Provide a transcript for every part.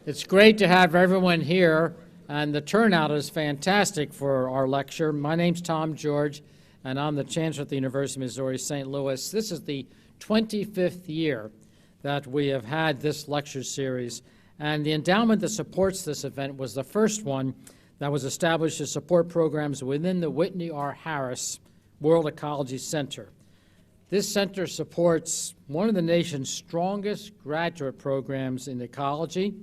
It's great to have everyone here, and the turnout is fantastic for our lecture. My name's Tom George, and I'm the Chancellor at the University of Missouri St. Louis. This is the 25th year that we have had this lecture series, and the endowment that supports this event was the first one that was established to support programs within the Whitney R. Harris World Ecology Center. This center supports one of the nation's strongest graduate programs in ecology,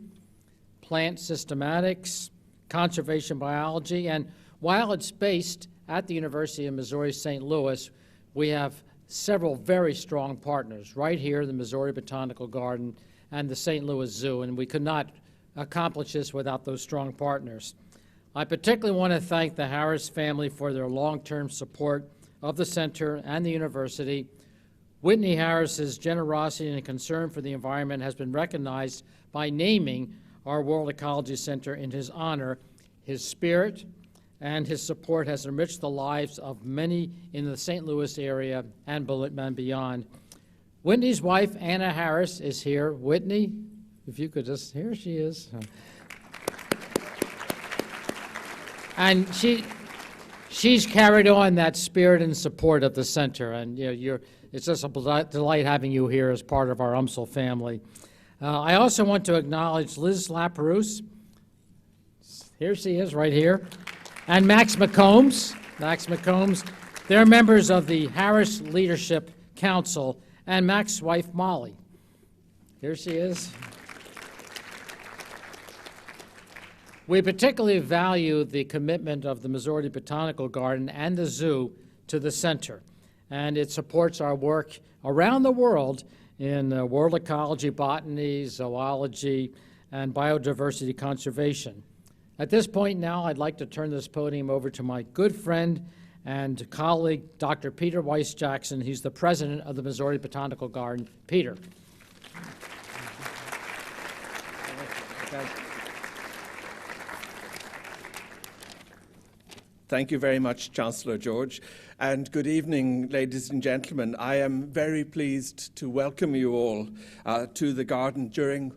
plant systematics, conservation biology, and while it's based at the University of Missouri St. Louis, we have several very strong partners right here, the Missouri Botanical Garden and the St. Louis Zoo, and we could not accomplish this without those strong partners. I particularly want to thank the Harris family for their long-term support of the center and the university. Whitney Harris's generosity and concern for the environment has been recognized by naming our World Ecology Center in his honor. His spirit and his support has enriched the lives of many in the St. Louis area and beyond. Whitney's wife, Anna Harris, is here. Whitney, if you could just, here she is. And she's carried on that spirit and support of the center, and it's just a delight having you here as part of our UMSL family. I also want to acknowledge Liz Laperouse. Here she is, right here. And Max McCombs. They're members of the Harris Leadership Council, and Max's wife, Molly. Here she is. We particularly value the commitment of the Missouri Botanical Garden and the zoo to the center, and it supports our work around the world in world ecology, botany, zoology, and biodiversity conservation. At this point now, I'd like to turn this podium over to my good friend and colleague, Dr. Peter Weiss-Jackson. He's the president of the Missouri Botanical Garden. Peter. Thank you very much, Chancellor George, and good evening, ladies and gentlemen. I am very pleased to welcome you all to the garden during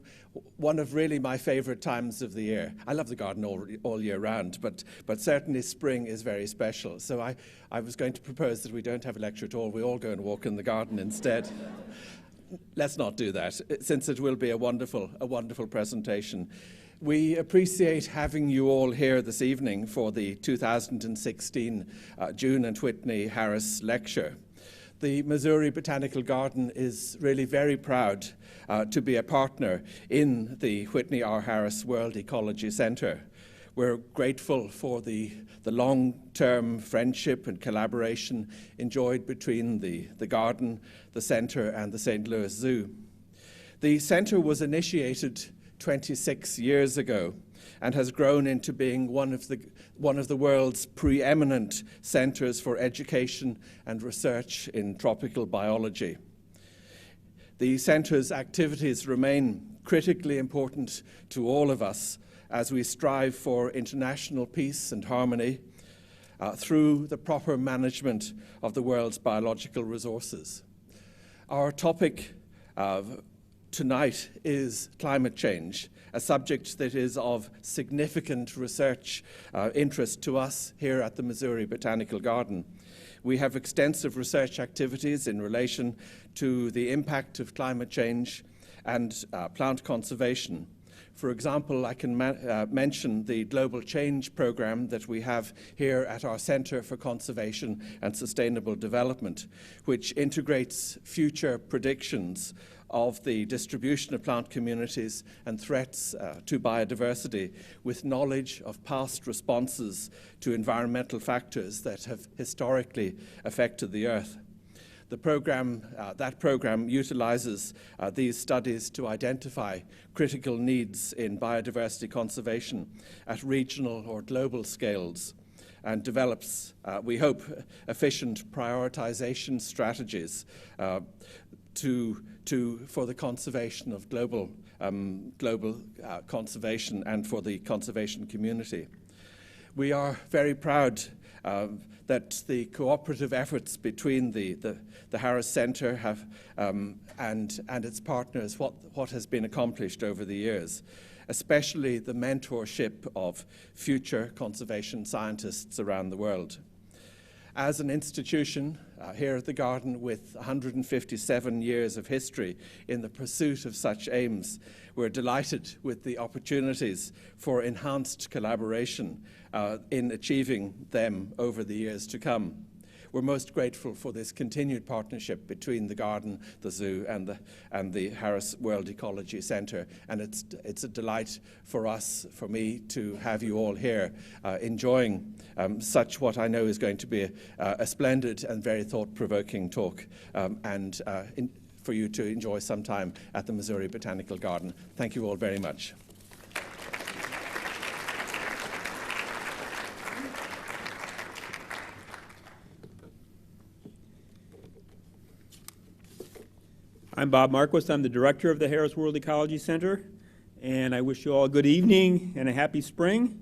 one of really my favorite times of the year. I love the garden all year round, but certainly spring is very special. So I was going to propose that we don't have a lecture at all. We all go and walk in the garden instead. Let's not do that, since it will be a wonderful presentation. We appreciate having you all here this evening for the 2016 June and Whitney Harris Lecture. The Missouri Botanical Garden is really very proud to be a partner in the Whitney R. Harris World Ecology Center. We're grateful for the long-term friendship and collaboration enjoyed between the garden, the center, and the St. Louis Zoo. The center was initiated 26 years ago and has grown into being one of the world's preeminent centers for education and research in tropical biology. The center's activities remain critically important to all of us as we strive for international peace and harmony through the proper management of the world's biological resources. Our topic tonight is climate change, a subject that is of significant research interest to us here at the Missouri Botanical Garden. We have extensive research activities in relation to the impact of climate change and plant conservation. For example, I can mention the Global Change Program that we have here at our Center for Conservation and Sustainable Development, which integrates future predictions of the distribution of plant communities and threats to biodiversity with knowledge of past responses to environmental factors that have historically affected the Earth. That program utilizes these studies to identify critical needs in biodiversity conservation at regional or global scales and develops, we hope, efficient prioritization strategies for the conservation of global conservation and for the conservation community. We are very proud that the cooperative efforts between the Harris Centre have, and its partners, what has been accomplished over the years, especially the mentorship of future conservation scientists around the world. As an institution here at the Garden with 157 years of history in the pursuit of such aims, we're delighted with the opportunities for enhanced collaboration in achieving them over the years to come. We're most grateful for this continued partnership between the Garden, the Zoo, and the Harris World Ecology Centre, and it's a delight for us, for me, to have you all here enjoying such what I know is going to be a splendid and very thought-provoking talk, for you to enjoy some time at the Missouri Botanical Garden. Thank you all very much. I'm Bob Marquis. I'm the director of the Harris World Ecology Center, and I wish you all a good evening and a happy spring.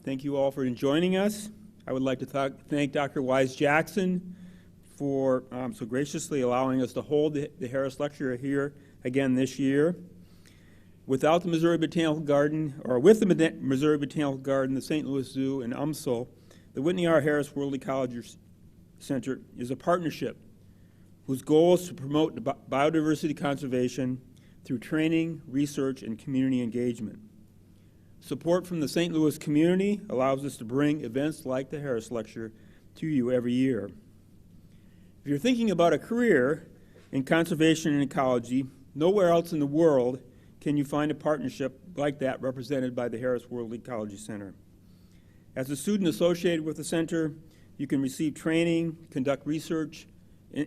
Thank you all for joining us. I would like to thank Dr. Wise-Jackson for so graciously allowing us to hold the Harris Lecture here again this year. Without the Missouri Botanical Garden, or with the Missouri Botanical Garden, the St. Louis Zoo, and UMSL, the Whitney R. Harris World Ecology Center is a partnership whose goal is to promote biodiversity conservation through training, research, and community engagement. Support from the St. Louis community allows us to bring events like the Harris Lecture to you every year. If you're thinking about a career in conservation and ecology, nowhere else in the world can you find a partnership like that represented by the Harris World Ecology Center. As a student associated with the center, you can receive training, conduct research,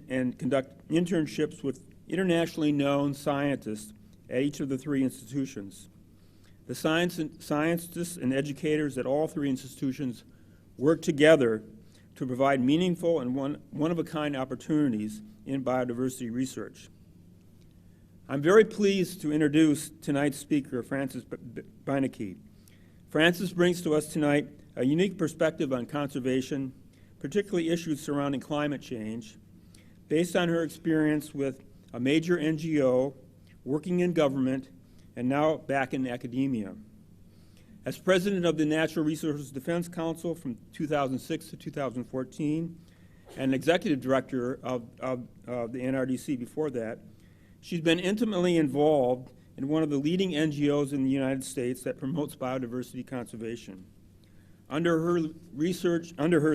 and conduct internships with internationally known scientists at each of the three institutions. The scientists and educators at all three institutions work together to provide meaningful and one-of-a-kind opportunities in biodiversity research. I'm very pleased to introduce tonight's speaker, Frances Beinecke. Frances brings to us tonight a unique perspective on conservation, particularly issues surrounding climate change, based on her experience with a major NGO, working in government, and now back in academia. As president of the Natural Resources Defense Council from 2006 to 2014, and executive director of the NRDC before that, she's been intimately involved in one of the leading NGOs in the United States that promotes biodiversity conservation. Under her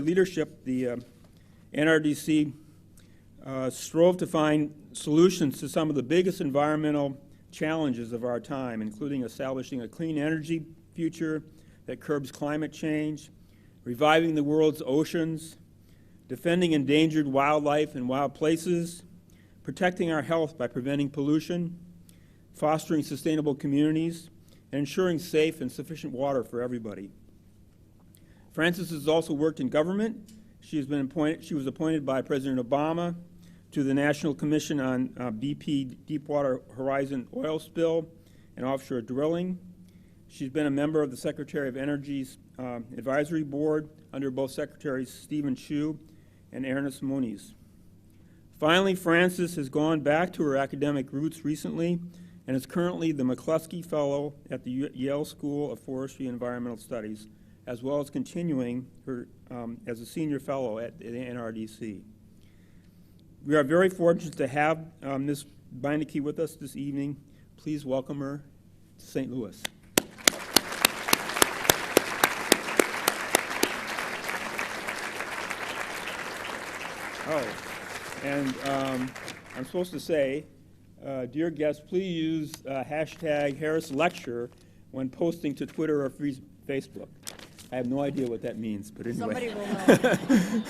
leadership, the NRDC strove to find solutions to some of the biggest environmental challenges of our time, including establishing a clean energy future that curbs climate change, reviving the world's oceans, defending endangered wildlife and wild places, protecting our health by preventing pollution, fostering sustainable communities, and ensuring safe and sufficient water for everybody. Frances has also worked in government. She was appointed by President Obama to the National Commission on BP Deepwater Horizon oil spill and offshore drilling. She's been a member of the Secretary of Energy's Advisory Board under both Secretaries Stephen Chu and Ernest Moniz. Finally, Frances has gone back to her academic roots recently and is currently the McCluskey Fellow at the Yale School of Forestry and Environmental Studies, as well as continuing her as a senior fellow at the NRDC. We are very fortunate to have Ms. Beinecke with us this evening. Please welcome her to St. Louis. Oh, and I'm supposed to say, dear guests, please use hashtag Harris Lecture when posting to Twitter or Facebook. I have no idea what that means, but anyway. Somebody will know.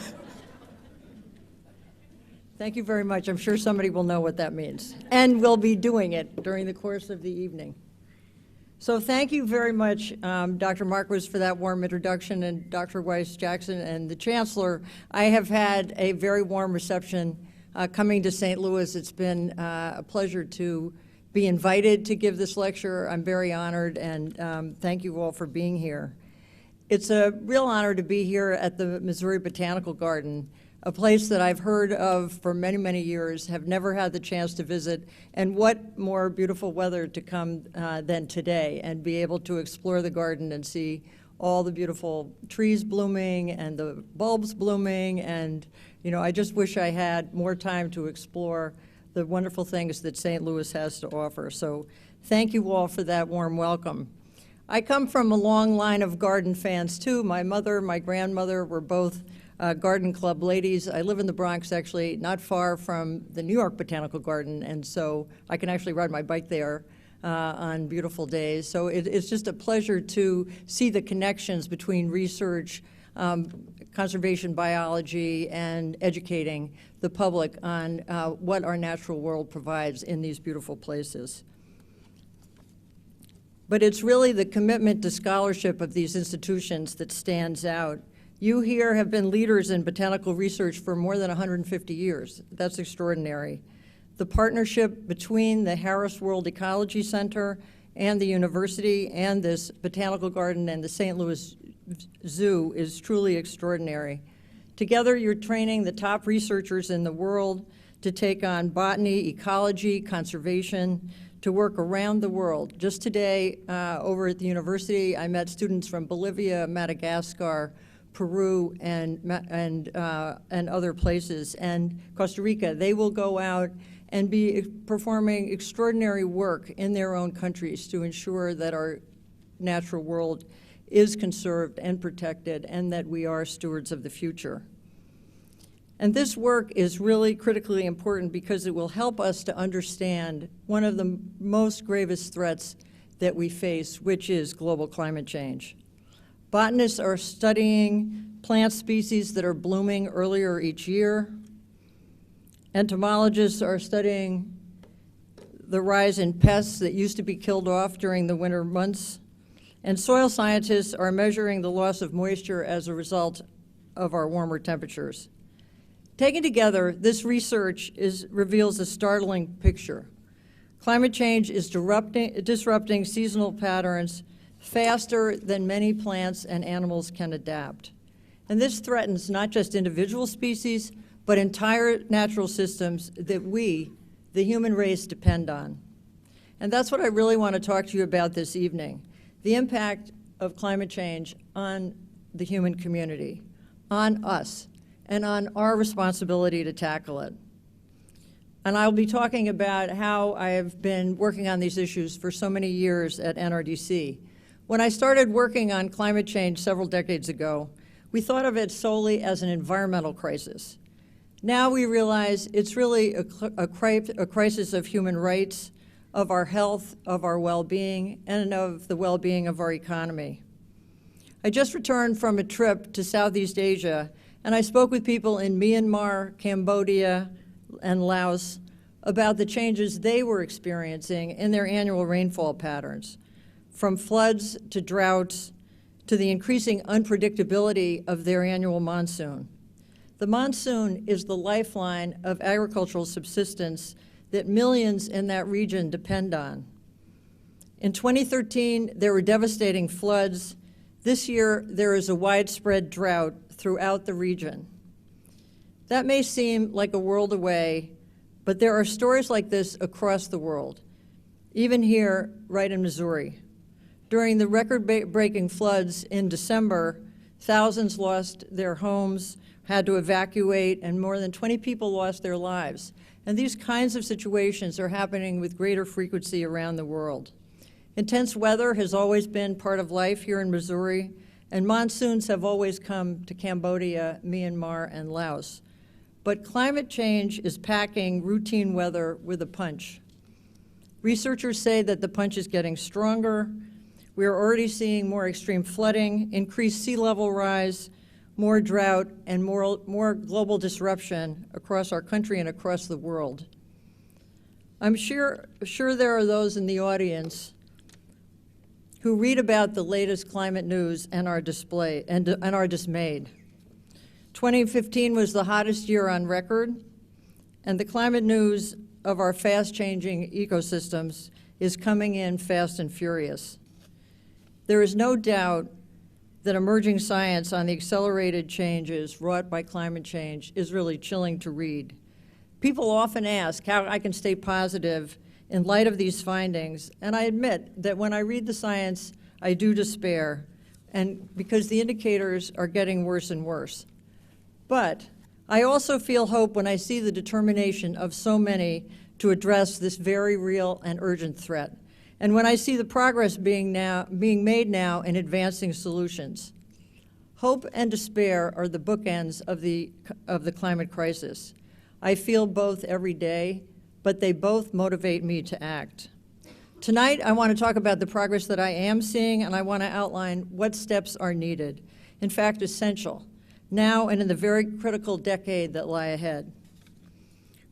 Thank you very much. I'm sure somebody will know what that means. And we'll be doing it during the course of the evening. So thank you very much, Dr. Marquis, for that warm introduction, and Dr. Wise-Jackson and the Chancellor. I have had a very warm reception coming to St. Louis. It's been a pleasure to be invited to give this lecture. I'm very honored, and thank you all for being here. It's a real honor to be here at the Missouri Botanical Garden, a place that I've heard of for many, many years, have never had the chance to visit, and what more beautiful weather to come than today, and be able to explore the garden and see all the beautiful trees blooming and the bulbs blooming, and I just wish I had more time to explore the wonderful things that St. Louis has to offer. So thank you all for that warm welcome. I come from a long line of garden fans too. My mother, my grandmother were both garden club ladies. I live in the Bronx, actually, not far from the New York Botanical Garden, and so I can actually ride my bike there on beautiful days. So it's just a pleasure to see the connections between research, conservation biology, and educating the public on what our natural world provides in these beautiful places. But it's really the commitment to scholarship of these institutions that stands out. You here have been leaders in botanical research for more than 150 years. That's extraordinary. The partnership between the Harris World Ecology Center and the university and this botanical garden and the St. Louis Zoo is truly extraordinary. Together, you're training the top researchers in the world to take on botany, ecology, conservation, to work around the world. Just today, over at the university, I met students from Bolivia, Madagascar, Peru, and other places, and Costa Rica. They will go out and be performing extraordinary work in their own countries to ensure that our natural world is conserved and protected, and that we are stewards of the future. And this work is really critically important because it will help us to understand one of the most gravest threats that we face, which is global climate change. Botanists are studying plant species that are blooming earlier each year. Entomologists are studying the rise in pests that used to be killed off during the winter months. And soil scientists are measuring the loss of moisture as a result of our warmer temperatures. Taken together, this research reveals a startling picture. Climate change is disrupting seasonal patterns faster than many plants and animals can adapt. And this threatens not just individual species, but entire natural systems that we, the human race, depend on. And that's what I really want to talk to you about this evening, the impact of climate change on the human community, on us, and on our responsibility to tackle it. And I'll be talking about how I have been working on these issues for so many years at NRDC. When I started working on climate change several decades ago, we thought of it solely as an environmental crisis. Now we realize it's really a crisis of human rights, of our health, of our well-being, and of the well-being of our economy. I just returned from a trip to Southeast Asia, and I spoke with people in Myanmar, Cambodia, and Laos about the changes they were experiencing in their annual rainfall patterns, from floods to droughts to the increasing unpredictability of their annual monsoon. The monsoon is the lifeline of agricultural subsistence that millions in that region depend on. In 2013, there were devastating floods. This year, there is a widespread drought throughout the region. That may seem like a world away, but there are stories like this across the world, even here, right in Missouri. During the record-breaking floods in December, thousands lost their homes, had to evacuate, and more than 20 people lost their lives. And these kinds of situations are happening with greater frequency around the world. Intense weather has always been part of life here in Missouri, and monsoons have always come to Cambodia, Myanmar, and Laos. But climate change is packing routine weather with a punch. Researchers say that the punch is getting stronger. We are already seeing more extreme flooding, increased sea level rise, more drought, and more global disruption across our country and across the world. I'm sure there are those in the audience who read about the latest climate news and are dismayed. 2015 was the hottest year on record, and the climate news of our fast-changing ecosystems is coming in fast and furious. There is no doubt that emerging science on the accelerated changes wrought by climate change is really chilling to read. People often ask how I can stay positive in light of these findings, and I admit that when I read the science, I do despair, and because the indicators are getting worse and worse. But I also feel hope when I see the determination of so many to address this very real and urgent threat, and when I see the progress being made now in advancing solutions. Hope and despair are the bookends of the climate crisis. I feel both every day, but they both motivate me to act. Tonight, I want to talk about the progress that I am seeing, and I want to outline what steps are needed, in fact, essential, now and in the very critical decade that lie ahead.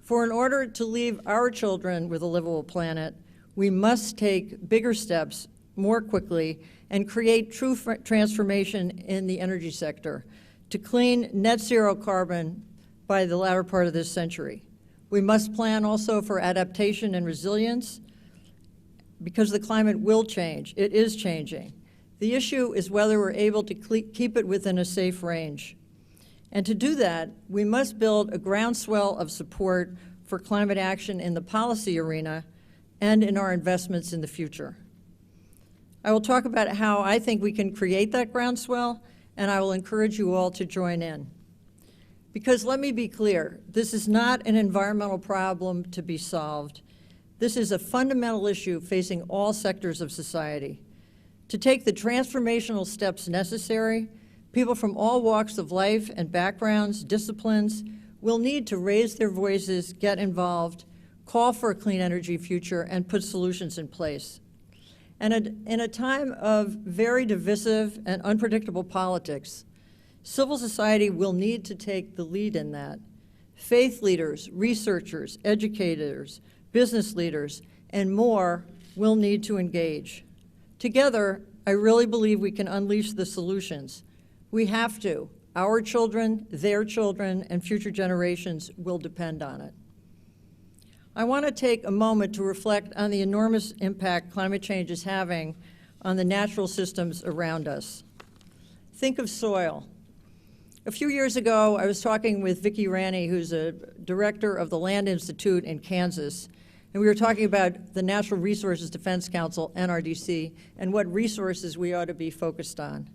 For in order to leave our children with a livable planet, we must take bigger steps more quickly and create true transformation in the energy sector to clean net zero carbon by the latter part of this century. We must plan also for adaptation and resilience because the climate will change. It is changing. The issue is whether we're able to keep it within a safe range. And to do that, we must build a groundswell of support for climate action in the policy arena and in our investments in the future. I will talk about how I think we can create that groundswell, and I will encourage you all to join in. Because let me be clear, this is not an environmental problem to be solved. This is a fundamental issue facing all sectors of society. To take the transformational steps necessary, people from all walks of life and backgrounds, disciplines, will need to raise their voices, get involved, call for a clean energy future, and put solutions in place. And in a time of very divisive and unpredictable politics, civil society will need to take the lead in that. Faith leaders, researchers, educators, business leaders, and more will need to engage. Together, I really believe we can unleash the solutions. We have to. Our children, their children, and future generations will depend on it. I want to take a moment to reflect on the enormous impact climate change is having on the natural systems around us. Think of soil. A few years ago, I was talking with Vicki Ranney, who's a director of the Land Institute in Kansas, and we were talking about the Natural Resources Defense Council, NRDC, and what resources we ought to be focused on.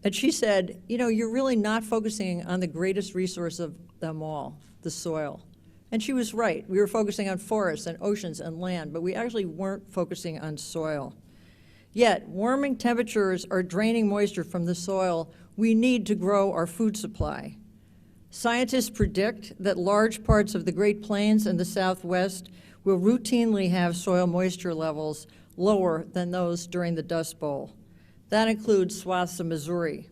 And she said, you know, you're really not focusing on the greatest resource of them all, the soil. And she was right. We were focusing on forests and oceans and land, but we actually weren't focusing on soil. Yet, warming temperatures are draining moisture from the soil we need to grow our food supply. Scientists predict that large parts of the Great Plains and the Southwest will routinely have soil moisture levels lower than those during the Dust Bowl. That includes swaths of Missouri.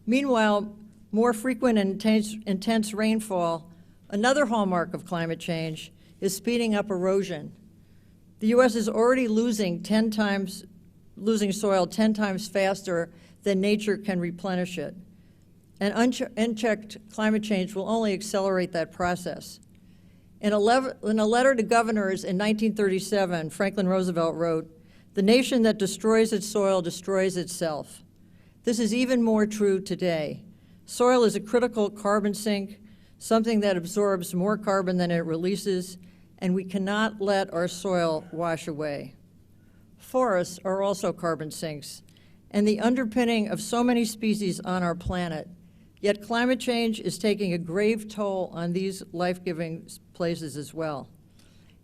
Meanwhile, more frequent and intense rainfall, another hallmark of climate change, is speeding up erosion. The U.S. is already losing soil 10 times faster than nature can replenish it. And unchecked climate change will only accelerate that process. In a letter to governors in 1937, Franklin Roosevelt wrote, "The nation that destroys its soil destroys itself." This is even more true today. Soil is a critical carbon sink, something that absorbs more carbon than it releases, and we cannot let our soil wash away. Forests are also carbon sinks, and the underpinning of so many species on our planet. Yet climate change is taking a grave toll on these life-giving places as well.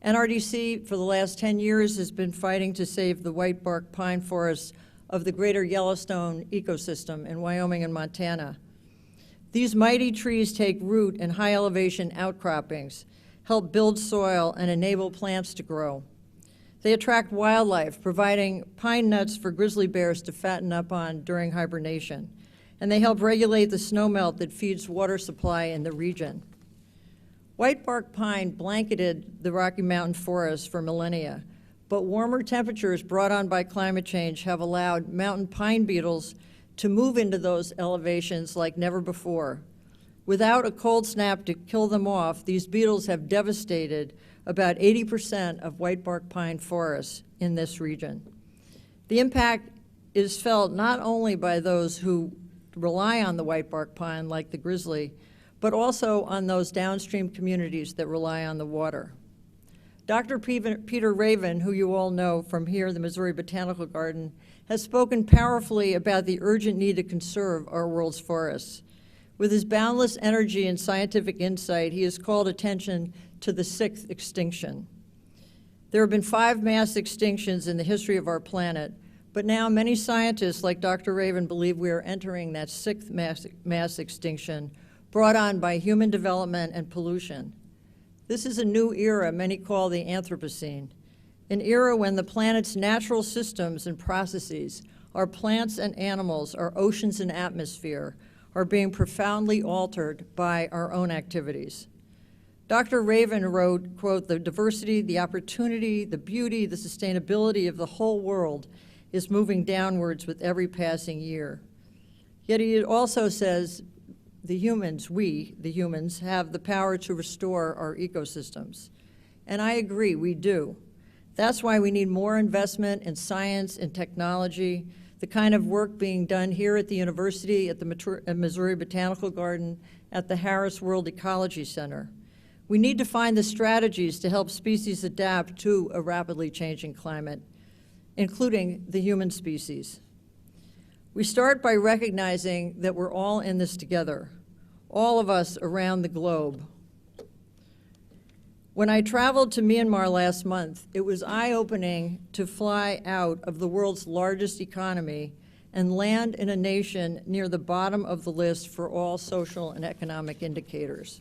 NRDC, for the last 10 years, has been fighting to save the whitebark pine forests of the greater Yellowstone ecosystem in Wyoming and Montana. These mighty trees take root in high-elevation outcroppings, help build soil, and enable plants to grow. They attract wildlife, providing pine nuts for grizzly bears to fatten up on during hibernation. And they help regulate the snowmelt that feeds water supply in the region. Whitebark pine blanketed the Rocky Mountain forests for millennia, but warmer temperatures brought on by climate change have allowed mountain pine beetles to move into those elevations like never before. Without a cold snap to kill them off, these beetles have devastated about 80% of whitebark pine forests in this region. The impact is felt not only by those who rely on the whitebark pine, like the grizzly, but also on those downstream communities that rely on the water. Dr. Peter Raven, who you all know from here, the Missouri Botanical Garden, has spoken powerfully about the urgent need to conserve our world's forests. With his boundless energy and scientific insight, he has called attention to the 6th extinction. There have been 5 mass extinctions in the history of our planet, but now many scientists like Dr. Raven believe we are entering that 6th mass extinction brought on by human development and pollution. This is a new era many call the Anthropocene, an era when the planet's natural systems and processes, our plants and animals, our oceans and atmosphere, are being profoundly altered by our own activities. Dr. Raven wrote, quote, "The diversity, the opportunity, the beauty, the sustainability of the whole world is moving downwards with every passing year." Yet he also says, the humans, we, the humans, have the power to restore our ecosystems. And I agree, we do. That's why we need more investment in science and technology, the kind of work being done here at the university, at the Missouri Botanical Garden, at the Harris World Ecology Center. We need to find the strategies to help species adapt to a rapidly changing climate, including the human species. We start by recognizing that we're all in this together, all of us around the globe. When I traveled to Myanmar last month, it was eye-opening to fly out of the world's largest economy and land in a nation near the bottom of the list for all social and economic indicators.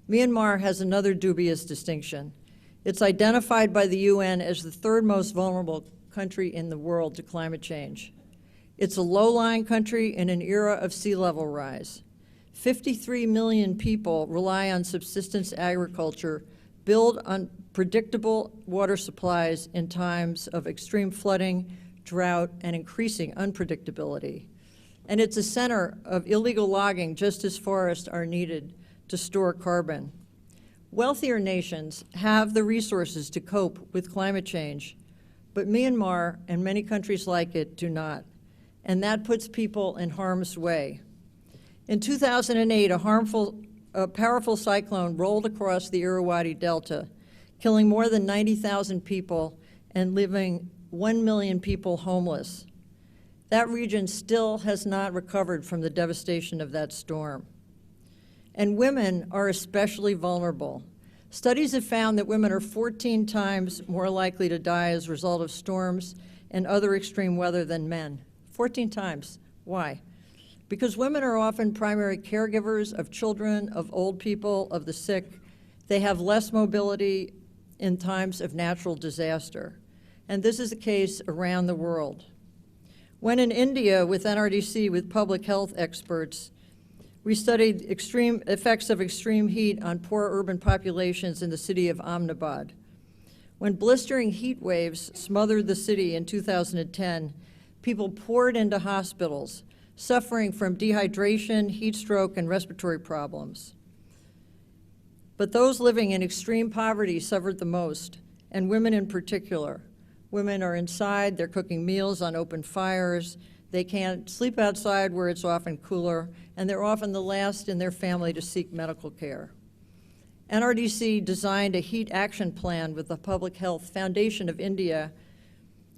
Myanmar has another dubious distinction. It's identified by the UN as the 3rd most vulnerable country in the world to climate change. It's a low-lying country in an era of sea level rise. 53 million people rely on subsistence agriculture, build on predictable water supplies in times of extreme flooding, drought, and increasing unpredictability. And it's a center of illegal logging just as forests are needed to store carbon. Wealthier nations have the resources to cope with climate change, but Myanmar and many countries like it do not. And that puts people in harm's way. In 2008, a powerful cyclone rolled across the Irrawaddy Delta, killing more than 90,000 people and leaving 1 million people homeless. That region still has not recovered from the devastation of that storm. And women are especially vulnerable. Studies have found that women are 14 times more likely to die as a result of storms and other extreme weather than men. 14 times. Why? Because women are often primary caregivers of children, of old people, of the sick. They have less mobility in times of natural disaster. And this is the case around the world. When in India with NRDC, with public health experts, we studied extreme effects of extreme heat on poor urban populations in the city of Ahmedabad. When blistering heat waves smothered the city in 2010, people poured into hospitals, suffering from dehydration, heat stroke, and respiratory problems. But those living in extreme poverty suffered the most, and women in particular. Women are inside, they're cooking meals on open fires, they can't sleep outside where it's often cooler, and they're often the last in their family to seek medical care. NRDC designed a heat action plan with the Public Health Foundation of India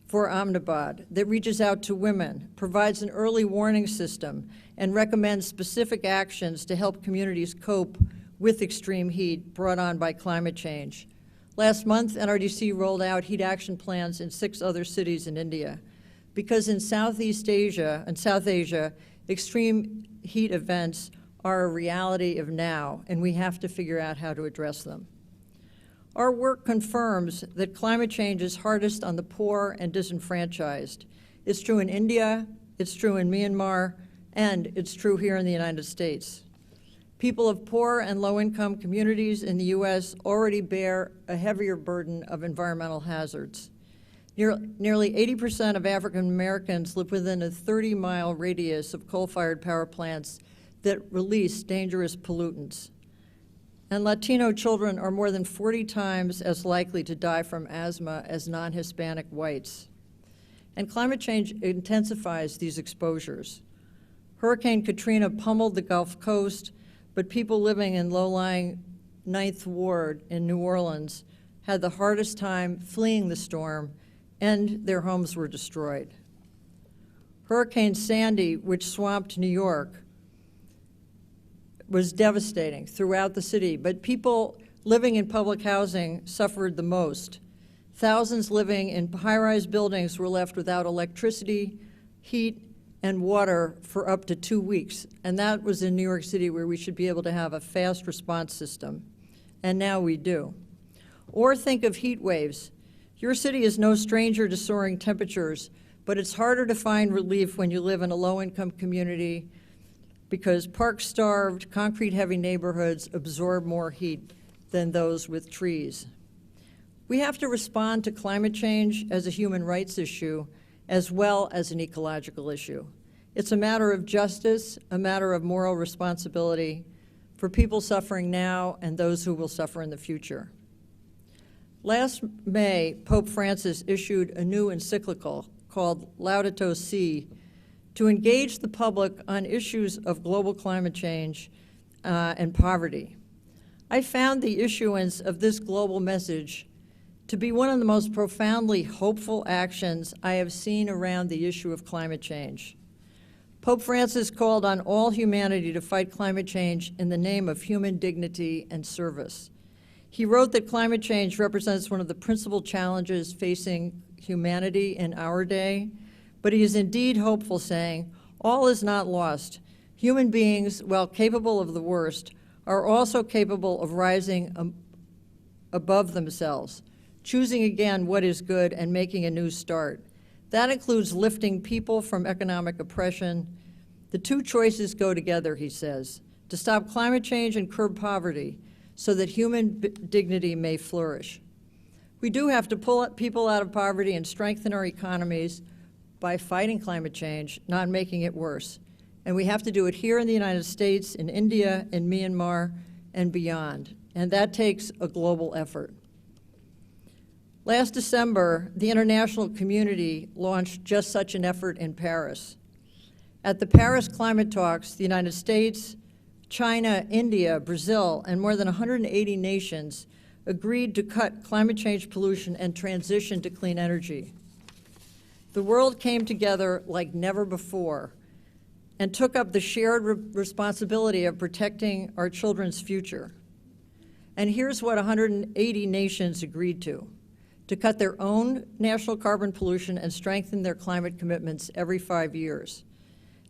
for Ahmedabad that reaches out to women, provides an early warning system, and recommends specific actions to help communities cope with extreme heat brought on by climate change. Last month, NRDC rolled out heat action plans in 6 other cities in India, because in South Asia, extreme heat events are a reality of now, and we have to figure out how to address them. Our work confirms that climate change is hardest on the poor and disenfranchised. It's true in India, it's true in Myanmar, and it's true here in the United States. People of poor and low-income communities in the U.S. already bear a heavier burden of environmental hazards. Nearly 80% of African Americans live within a 30-mile radius of coal-fired power plants that release dangerous pollutants. And Latino children are more than 40 times as likely to die from asthma as non-Hispanic whites. and climate change intensifies these exposures. Hurricane Katrina pummeled the Gulf Coast, but people living in low-lying 9th Ward in New Orleans had the hardest time fleeing the storm, and their homes were destroyed. Hurricane Sandy, which swamped New York, was devastating throughout the city, but people living in public housing suffered the most. Thousands living in high-rise buildings were left without electricity, heat, and water for up to 2 weeks. And that was in New York City, where we should be able to have a fast response system. And now we do. Or think of heat waves. Your city is no stranger to soaring temperatures, but it's harder to find relief when you live in a low-income community because park-starved, concrete-heavy neighborhoods absorb more heat than those with trees. We have to respond to climate change as a human rights issue as well as an ecological issue. It's a matter of justice, a matter of moral responsibility for people suffering now and those who will suffer in the future. Last May, Pope Francis issued a new encyclical called Laudato Si to engage the public on issues of global climate change and poverty. I found the issuance of this global message to be one of the most profoundly hopeful actions I have seen around the issue of climate change. Pope Francis called on all humanity to fight climate change in the name of human dignity and service. He wrote that climate change represents one of the principal challenges facing humanity in our day, but he is indeed hopeful, saying, "All is not lost. Human beings, while capable of the worst, are also capable of rising above themselves, choosing again what is good and making a new start. That includes lifting people from economic oppression. The two choices go together," he says, to stop climate change and curb poverty so that human dignity may flourish. We do have to pull people out of poverty and strengthen our economies by fighting climate change, not making it worse. And we have to do it here in the United States, in India, in Myanmar, and beyond. And that takes a global effort. Last December, the international community launched just such an effort in Paris. At the Paris Climate Talks, the United States, China, India, Brazil, and more than 180 nations agreed to cut climate change pollution and transition to clean energy. The world came together like never before and took up the shared responsibility of protecting our children's future. And here's what 180 nations agreed to cut their own national carbon pollution and strengthen their climate commitments every 5 years,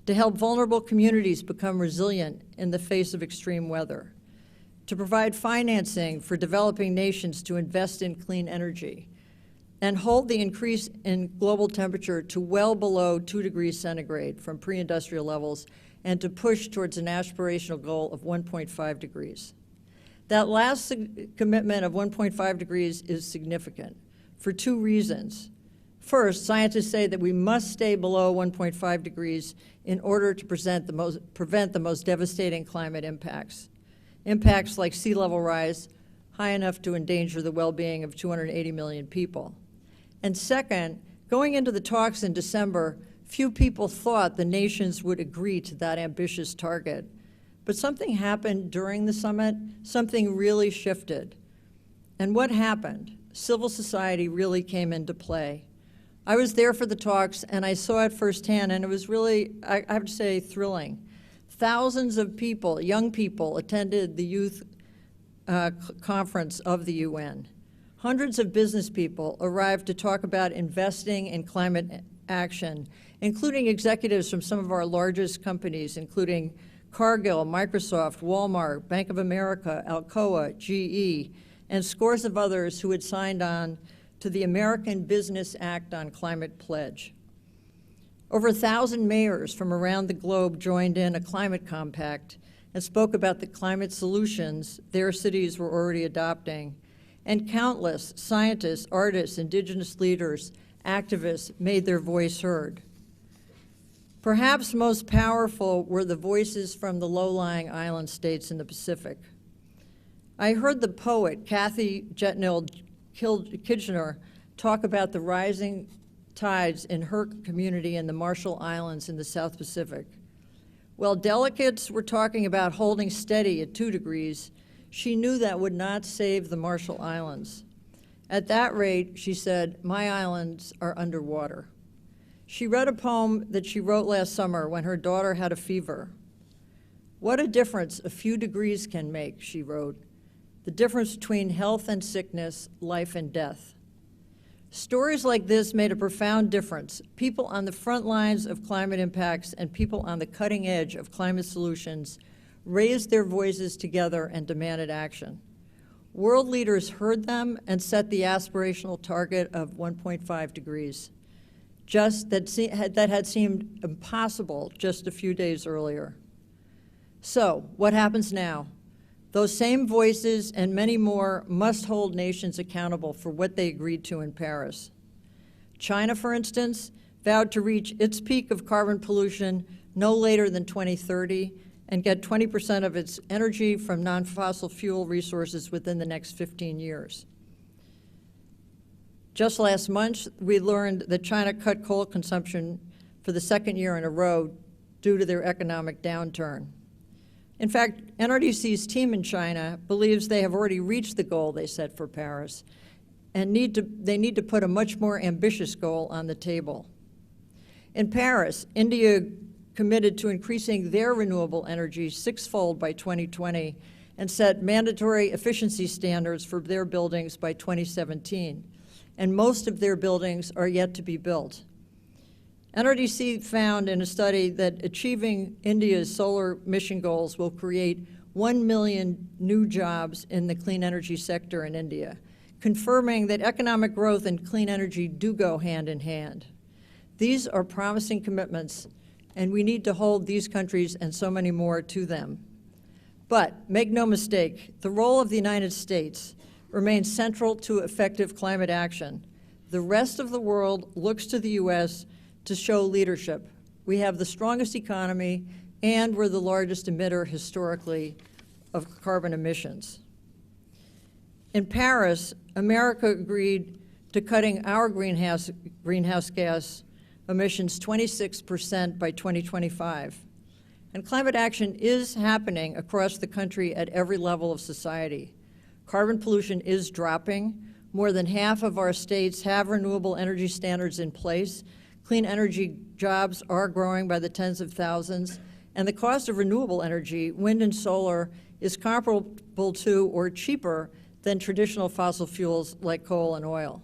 to help vulnerable communities become resilient in the face of extreme weather, to provide financing for developing nations to invest in clean energy, and hold the increase in global temperature to well below 2 degrees centigrade from pre-industrial levels, and to push towards an aspirational goal of 1.5 degrees. That last commitment of 1.5 degrees is significant for 2 reasons. First, scientists say that we must stay below 1.5 degrees in order to prevent the most devastating climate impacts. Impacts like sea level rise, high enough to endanger the well-being of 280 million people. And second, going into the talks in December, few people thought the nations would agree to that ambitious target. But something happened during the summit, something really shifted. And what happened? Civil society really came into play. I was there for the talks, and I saw it firsthand, and it was really, I have to say, thrilling. Thousands of people, young people, attended the youth conference of the UN. Hundreds of business people arrived to talk about investing in climate action, including executives from some of our largest companies, including Cargill, Microsoft, Walmart, Bank of America, Alcoa, GE, and scores of others who had signed on to the American Business Act on Climate Pledge. Over 1,000 mayors from around the globe joined in a climate compact and spoke about the climate solutions their cities were already adopting. And countless scientists, artists, indigenous leaders, activists made their voice heard. Perhaps most powerful were the voices from the low-lying island states in the Pacific. I heard the poet, Kathy Jetnil Kitchener, talk about the rising tides in her community in the Marshall Islands in the South Pacific. While delegates were talking about holding steady at 2 degrees, she knew that would not save the Marshall Islands. At that rate, she said, "My islands are underwater." She read a poem that she wrote last summer when her daughter had a fever. "What a difference a few degrees can make," she wrote. "The difference between health and sickness, life and death." Stories like this made a profound difference. People on the front lines of climate impacts and people on the cutting edge of climate solutions raised their voices together and demanded action. World leaders heard them and set the aspirational target of 1.5 degrees, that had seemed impossible just a few days earlier. So, what happens now? Those same voices and many more must hold nations accountable for what they agreed to in Paris. China, for instance, vowed to reach its peak of carbon pollution no later than 2030 and get 20% of its energy from non-fossil fuel resources within the next 15 years. Just last month, we learned that China cut coal consumption for the 2nd year in a row due to their economic downturn. In fact, NRDC's team in China believes they have already reached the goal they set for Paris and they need to put a much more ambitious goal on the table. In Paris, India committed to increasing their renewable energy 6-fold by 2020 and set mandatory efficiency standards for their buildings by 2017. And most of their buildings are yet to be built. NRDC found in a study that achieving India's solar mission goals will create 1 million new jobs in the clean energy sector in India, confirming that economic growth and clean energy do go hand in hand. These are promising commitments, and we need to hold these countries and so many more to them. But make no mistake, the role of the United States remains central to effective climate action. The rest of the world looks to the U.S. to show leadership. We have the strongest economy, and we're the largest emitter historically of carbon emissions. In Paris, America agreed to cutting our greenhouse gas emissions 26% by 2025. And climate action is happening across the country at every level of society. Carbon pollution is dropping. More than half of our states have renewable energy standards in place. Clean energy jobs are growing by the tens of thousands, and the cost of renewable energy, wind and solar, is comparable to or cheaper than traditional fossil fuels like coal and oil.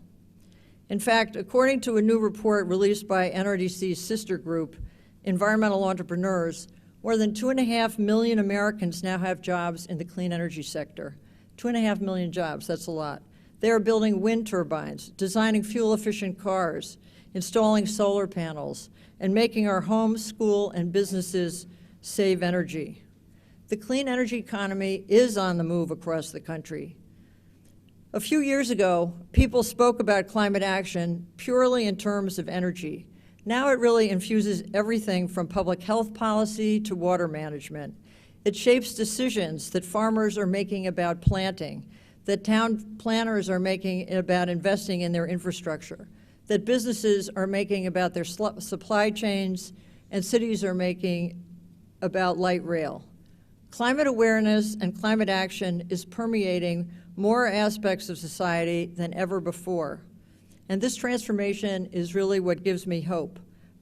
In fact, according to a new report released by NRDC's sister group, Environmental Entrepreneurs, more than 2.5 million Americans now have jobs in the clean energy sector. 2.5 million jobs, that's a lot. They are building wind turbines, designing fuel-efficient cars, installing solar panels, and making our homes, school, and businesses save energy. The clean energy economy is on the move across the country. A few years ago, people spoke about climate action purely in terms of energy. Now it really infuses everything from public health policy to water management. It shapes decisions that farmers are making about planting, that town planners are making about investing in their infrastructure, that businesses are making about their supply chains, and cities are making about light rail. Climate awareness and climate action is permeating more aspects of society than ever before. And this transformation is really what gives me hope.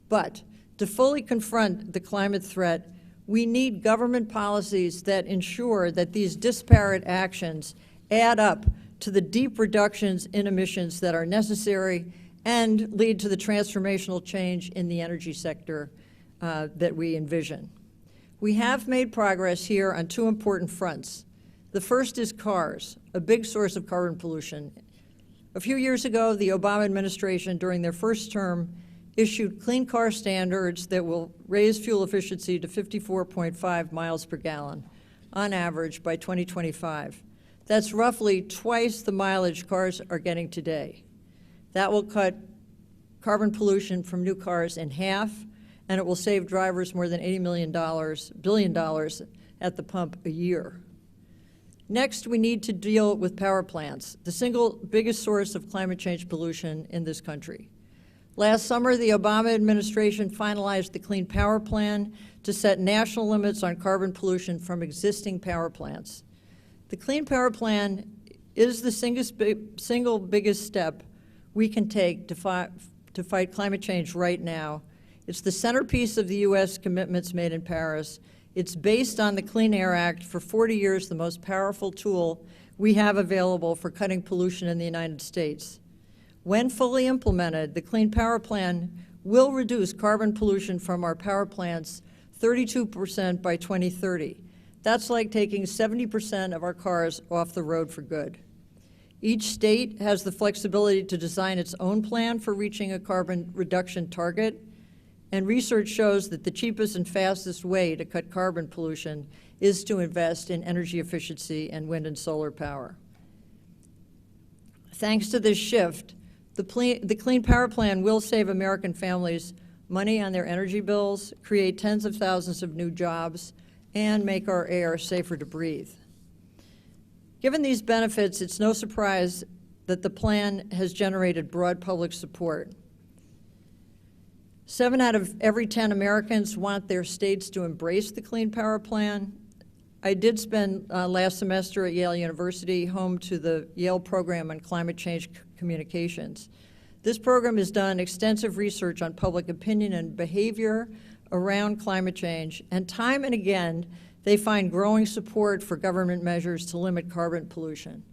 But to fully confront the climate threat, we need government policies that ensure that these disparate actions add up to the deep reductions in emissions that are necessary and lead to the transformational change in the energy sector that we envision. We have made progress here on 2 important fronts. The first is cars, a big source of carbon pollution. A few years ago, the Obama administration, during their first term, issued clean car standards that will raise fuel efficiency to 54.5 miles per gallon on average by 2025. That's roughly twice the mileage cars are getting today. That will cut carbon pollution from new cars in half, and it will save drivers more than $80 billion at the pump a year. Next, we need to deal with power plants, the single biggest source of climate change pollution in this country. Last summer, the Obama administration finalized the Clean Power Plan to set national limits on carbon pollution from existing power plants. The Clean Power Plan is the single biggest step we can take to fight climate change right now. It's the centerpiece of the U.S. commitments made in Paris. It's based on the Clean Air Act, for 40 years the most powerful tool we have available for cutting pollution in the United States. When fully implemented, the Clean Power Plan will reduce carbon pollution from our power plants 32% by 2030. That's like taking 70% of our cars off the road for good. Each state has the flexibility to design its own plan for reaching a carbon reduction target, and research shows that the cheapest and fastest way to cut carbon pollution is to invest in energy efficiency and wind and solar power. Thanks to this shift, the Clean Power Plan will save American families money on their energy bills, create tens of thousands of new jobs, and make our air safer to breathe. Given these benefits, it's no surprise that the plan has generated broad public support. 7 out of every 10 Americans want their states to embrace the Clean Power Plan. I did spend last semester at Yale University, home to the Yale program on climate change communications. This program has done extensive research on public opinion and behavior around climate change, and time and again, they find growing support for government measures to limit carbon pollution.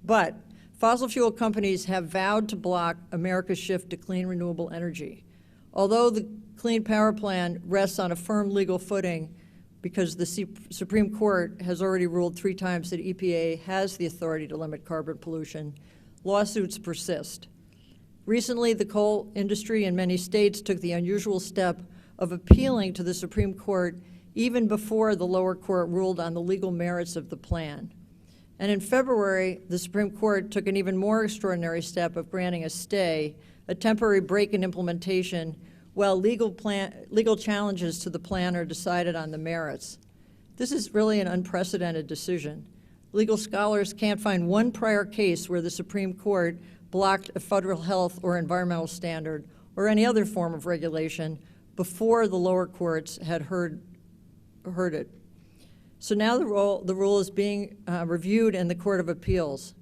But fossil fuel companies have vowed to block America's shift to clean, renewable energy. Although the Clean Power Plan rests on a firm legal footing because the Supreme Court has already ruled 3 times that EPA has the authority to limit carbon pollution, lawsuits persist. Recently, the coal industry in many states took the unusual step of appealing to the Supreme Court even before the lower court ruled on the legal merits of the plan. And in February, the Supreme Court took an even more extraordinary step of granting a stay, a temporary break in implementation, while legal challenges to the plan are decided on the merits. This is really an unprecedented decision. Legal scholars can't find one prior case where the Supreme Court blocked a federal health or environmental standard or any other form of regulation before the lower courts had heard it. So now the rule is being reviewed in the Court of Appeals.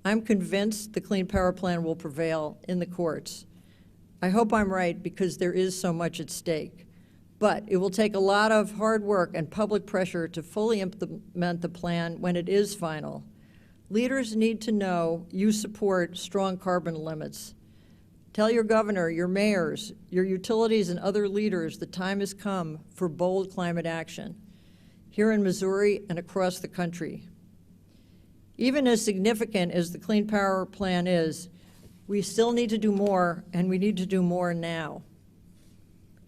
I'm convinced the Clean Power Plan will prevail in the courts. I hope I'm right because there is so much at stake. But it will take a lot of hard work and public pressure to fully implement the plan when it is final. Leaders need to know you support strong carbon limits. Tell your governor, your mayors, your utilities, and other leaders the time has come for bold climate action, here in Missouri and across the country. Even as significant as the Clean Power Plan is, we still need to do more, and we need to do more now.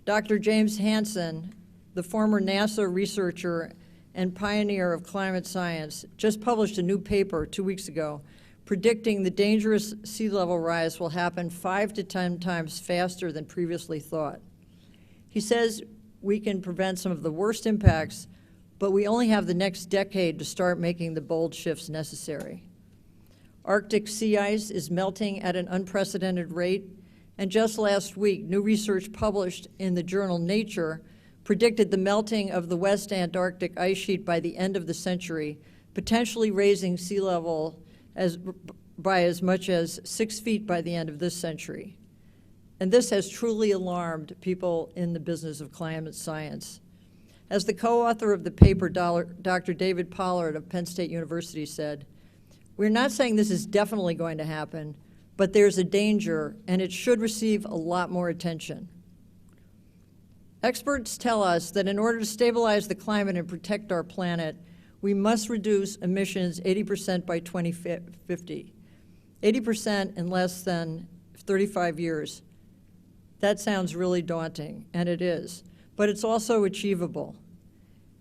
Dr. James Hansen, the former NASA researcher and pioneer of climate science, just published a new paper 2 weeks ago predicting the dangerous sea level rise will happen 5 to 10 times faster than previously thought. He says we can prevent some of the worst impacts, but we only have the next decade to start making the bold shifts necessary. Arctic sea ice is melting at an unprecedented rate, and just last week, new research published in the journal Nature predicted the melting of the West Antarctic ice sheet by the end of the century, potentially raising sea level by as much as 6 feet by the end of this century. And this has truly alarmed people in the business of climate science. As the co-author of the paper, Dr. David Pollard of Penn State University said, "We're not saying this is definitely going to happen, but there's a danger, and it should receive a lot more attention." Experts tell us that in order to stabilize the climate and protect our planet, we must reduce emissions 80% by 2050. 80% in less than 35 years. That sounds really daunting, and it is, but it's also achievable.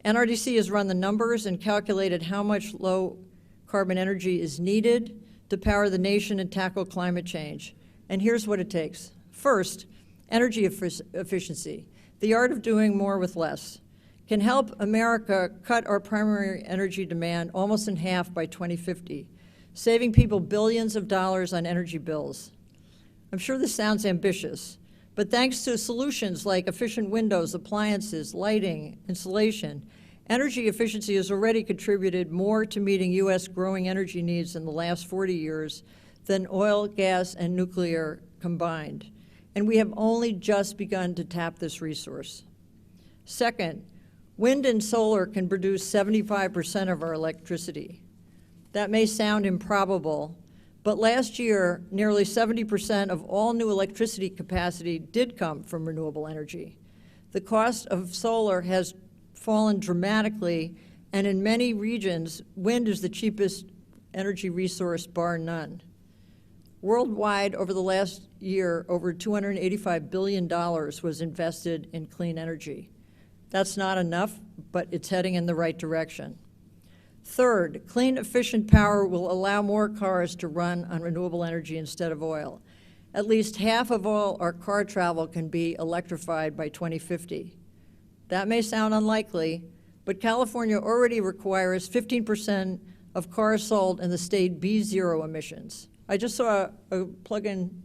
NRDC has run the numbers and calculated how much low carbon energy is needed to power the nation and tackle climate change. And here's what it takes. First, energy efficiency, the art of doing more with less, can help America cut our primary energy demand almost in half by 2050, saving people billions of dollars on energy bills. I'm sure this sounds ambitious, But thanks to solutions like efficient windows, appliances, lighting, insulation, energy efficiency has already contributed more to meeting U.S. growing energy needs in the last 40 years than oil, gas, and nuclear combined. And we have only just begun to tap this resource. Second, wind and solar can produce 75% of our electricity. That may sound improbable, but last year, nearly 70% of all new electricity capacity did come from renewable energy. The cost of solar has fallen dramatically, and in many regions, wind is the cheapest energy resource, bar none. Worldwide, over the last year, over $285 billion was invested in clean energy. That's not enough, but it's heading in the right direction. Third, clean, efficient power will allow more cars to run on renewable energy instead of oil. At least half of all our car travel can be electrified by 2050. That may sound unlikely, but California already requires 15% of cars sold in the state be zero emissions. I just saw a plug-in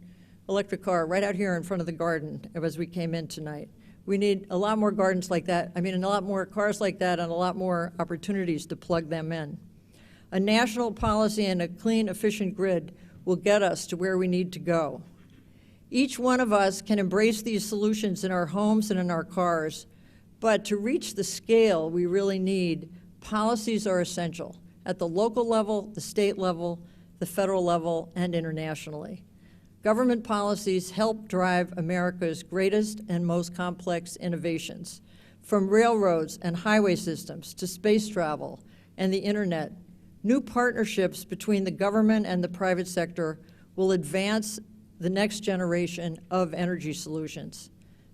electric car right out here in front of the garden as we came in tonight. We need a lot more gardens like that, a lot more cars like that, and a lot more opportunities to plug them in. A national policy and a clean, efficient grid will get us to where we need to go. Each one of us can embrace these solutions in our homes and in our cars, but to reach the scale we really need, policies are essential at the local level, the state level, the federal level, and internationally. Government policies help drive America's greatest and most complex innovations, from railroads and highway systems to space travel and the internet. New partnerships between the government and the private sector will advance the next generation of energy solutions.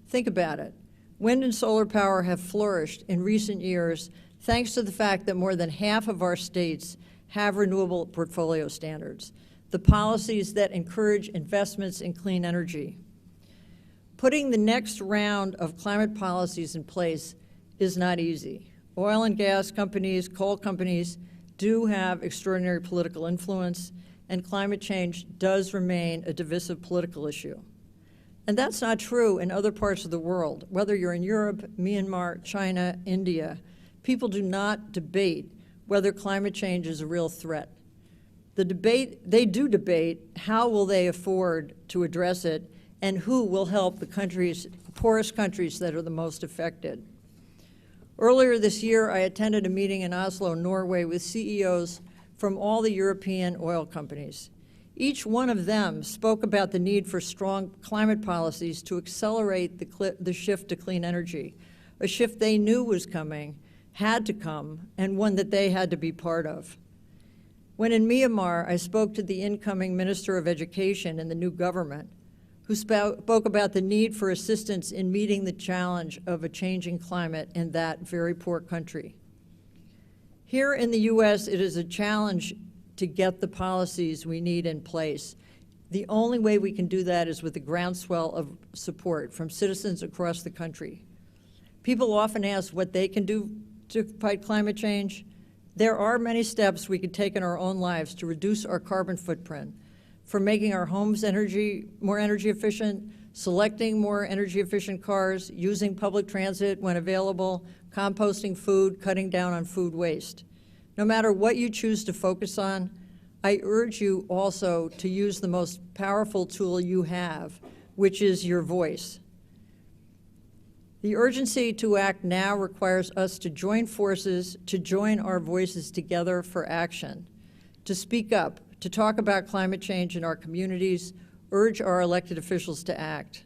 Think about it. Wind and solar power have flourished in recent years thanks to the fact that more than half of our states have renewable portfolio standards, the policies that encourage investments in clean energy. Putting the next round of climate policies in place is not easy. Oil and gas companies, coal companies do have extraordinary political influence, and climate change does remain a divisive political issue. And that's not true in other parts of the world. Whether you're in Europe, Myanmar, China, India, people do not debate whether climate change is a real threat. They do debate how will they afford to address it and who will help the poorest countries that are the most affected. Earlier this year, I attended a meeting in Oslo, Norway, with CEOs from all the European oil companies. Each one of them spoke about the need for strong climate policies to accelerate the shift to clean energy, a shift they knew was coming, had to come, and one that they had to be part of. When in Myanmar, I spoke to the incoming Minister of Education in the new government, who spoke about the need for assistance in meeting the challenge of a changing climate in that very poor country. Here in the U.S., it is a challenge to get the policies we need in place. The only way we can do that is with a groundswell of support from citizens across the country. People often ask what they can do to fight climate change. There are many steps we could take in our own lives to reduce our carbon footprint, from making our homes more energy efficient, selecting more energy efficient cars, using public transit when available, composting food, cutting down on food waste. No matter what you choose to focus on, I urge you also to use the most powerful tool you have, which is your voice. The urgency to act now requires us to join forces, to join our voices together for action, to speak up, to talk about climate change in our communities, urge our elected officials to act.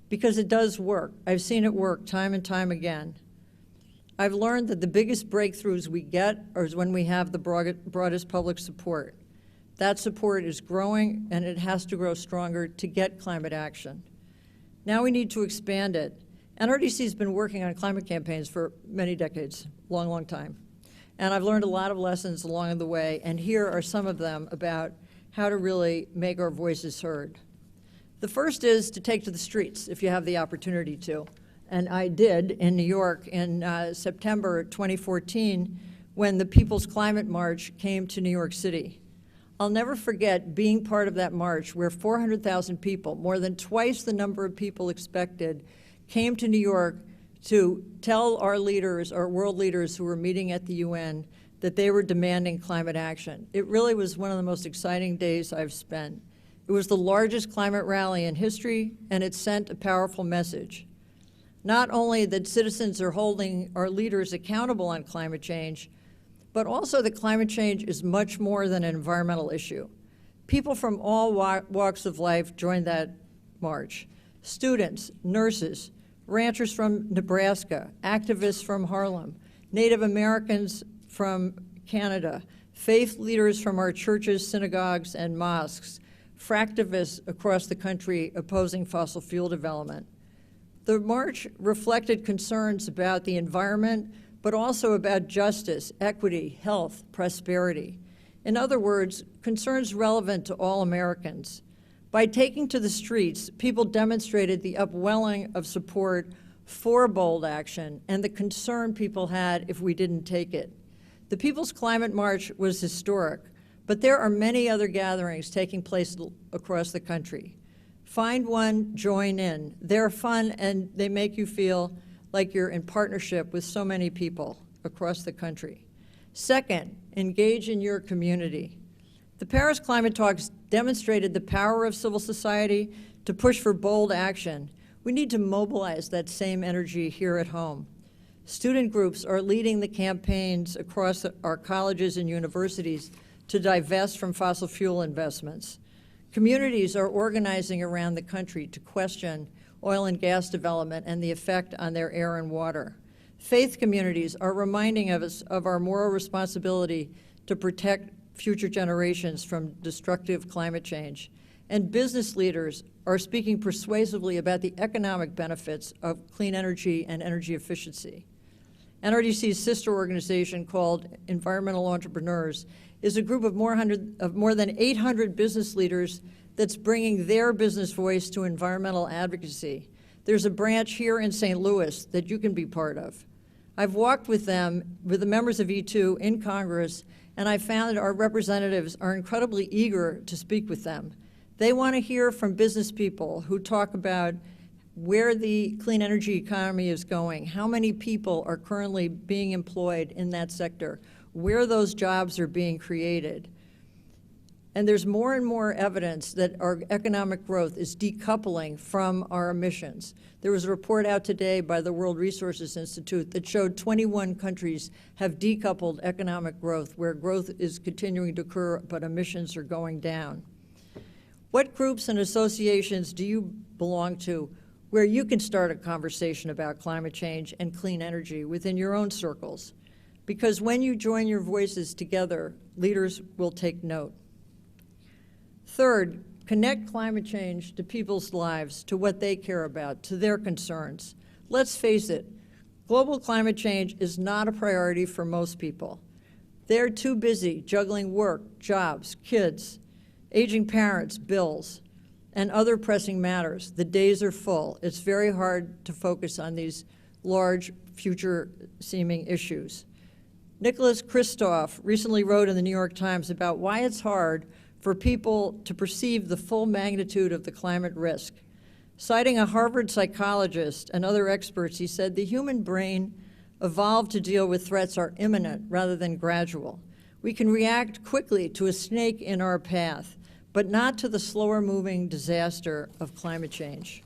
Because it does work. I've seen it work time and time again. I've learned that the biggest breakthroughs we get are when we have the broadest public support. That support is growing, and it has to grow stronger to get climate action. Now we need to expand it. NRDC has been working on climate campaigns for many decades, long, long time. And I've learned a lot of lessons along the way, and here are some of them about how to really make our voices heard. The first is to take to the streets if you have the opportunity to. And I did in New York in September 2014 when the People's Climate March came to New York City. I'll never forget being part of that march where 400,000 people, more than twice the number of people expected, came to New York to tell our leaders, our world leaders who were meeting at the UN, that they were demanding climate action. It really was one of the most exciting days I've spent. It was the largest climate rally in history, and it sent a powerful message. Not only that citizens are holding our leaders accountable on climate change, but also that climate change is much more than an environmental issue. People from all walks of life joined that march. Students, nurses, ranchers from Nebraska, activists from Harlem, Native Americans from Canada, faith leaders from our churches, synagogues, and mosques, fractivists across the country opposing fossil fuel development. The march reflected concerns about the environment, but also about justice, equity, health, prosperity. In other words, concerns relevant to all Americans. By taking to the streets, people demonstrated the upwelling of support for bold action and the concern people had if we didn't take it. The People's Climate March was historic, but there are many other gatherings taking place across the country. Find one, join in. They're fun and they make you feel like you're in partnership with so many people across the country. Second, engage in your community. The Paris Climate Talks demonstrated the power of civil society to push for bold action. We need to mobilize that same energy here at home. Student groups are leading the campaigns across our colleges and universities to divest from fossil fuel investments. Communities are organizing around the country to question oil and gas development and the effect on their air and water. Faith communities are reminding us of our moral responsibility to protect future generations from destructive climate change. And business leaders are speaking persuasively about the economic benefits of clean energy and energy efficiency. NRDC's sister organization called Environmental Entrepreneurs is a group of more than 800 business leaders that's bringing their business voice to environmental advocacy. There's a branch here in St. Louis that you can be part of. I've walked with them, with the members of E2 in Congress, and I found that our representatives are incredibly eager to speak with them. They want to hear from business people who talk about where the clean energy economy is going, how many people are currently being employed in that sector, where those jobs are being created. And there's more and more evidence that our economic growth is decoupling from our emissions. There was a report out today by the World Resources Institute that showed 21 countries have decoupled economic growth, where growth is continuing to occur, but emissions are going down. What groups and associations do you belong to where you can start a conversation about climate change and clean energy within your own circles? Because when you join your voices together, leaders will take note. Third, connect climate change to people's lives, to what they care about, to their concerns. Let's face it, global climate change is not a priority for most people. They're too busy juggling work, jobs, kids, aging parents, bills, and other pressing matters. The days are full. It's very hard to focus on these large, future-seeming issues. Nicholas Kristof recently wrote in the New York Times about why it's hard for people to perceive the full magnitude of the climate risk. Citing a Harvard psychologist and other experts, he said, the human brain evolved to deal with threats are imminent rather than gradual. We can react quickly to a snake in our path, but not to the slower-moving disaster of climate change.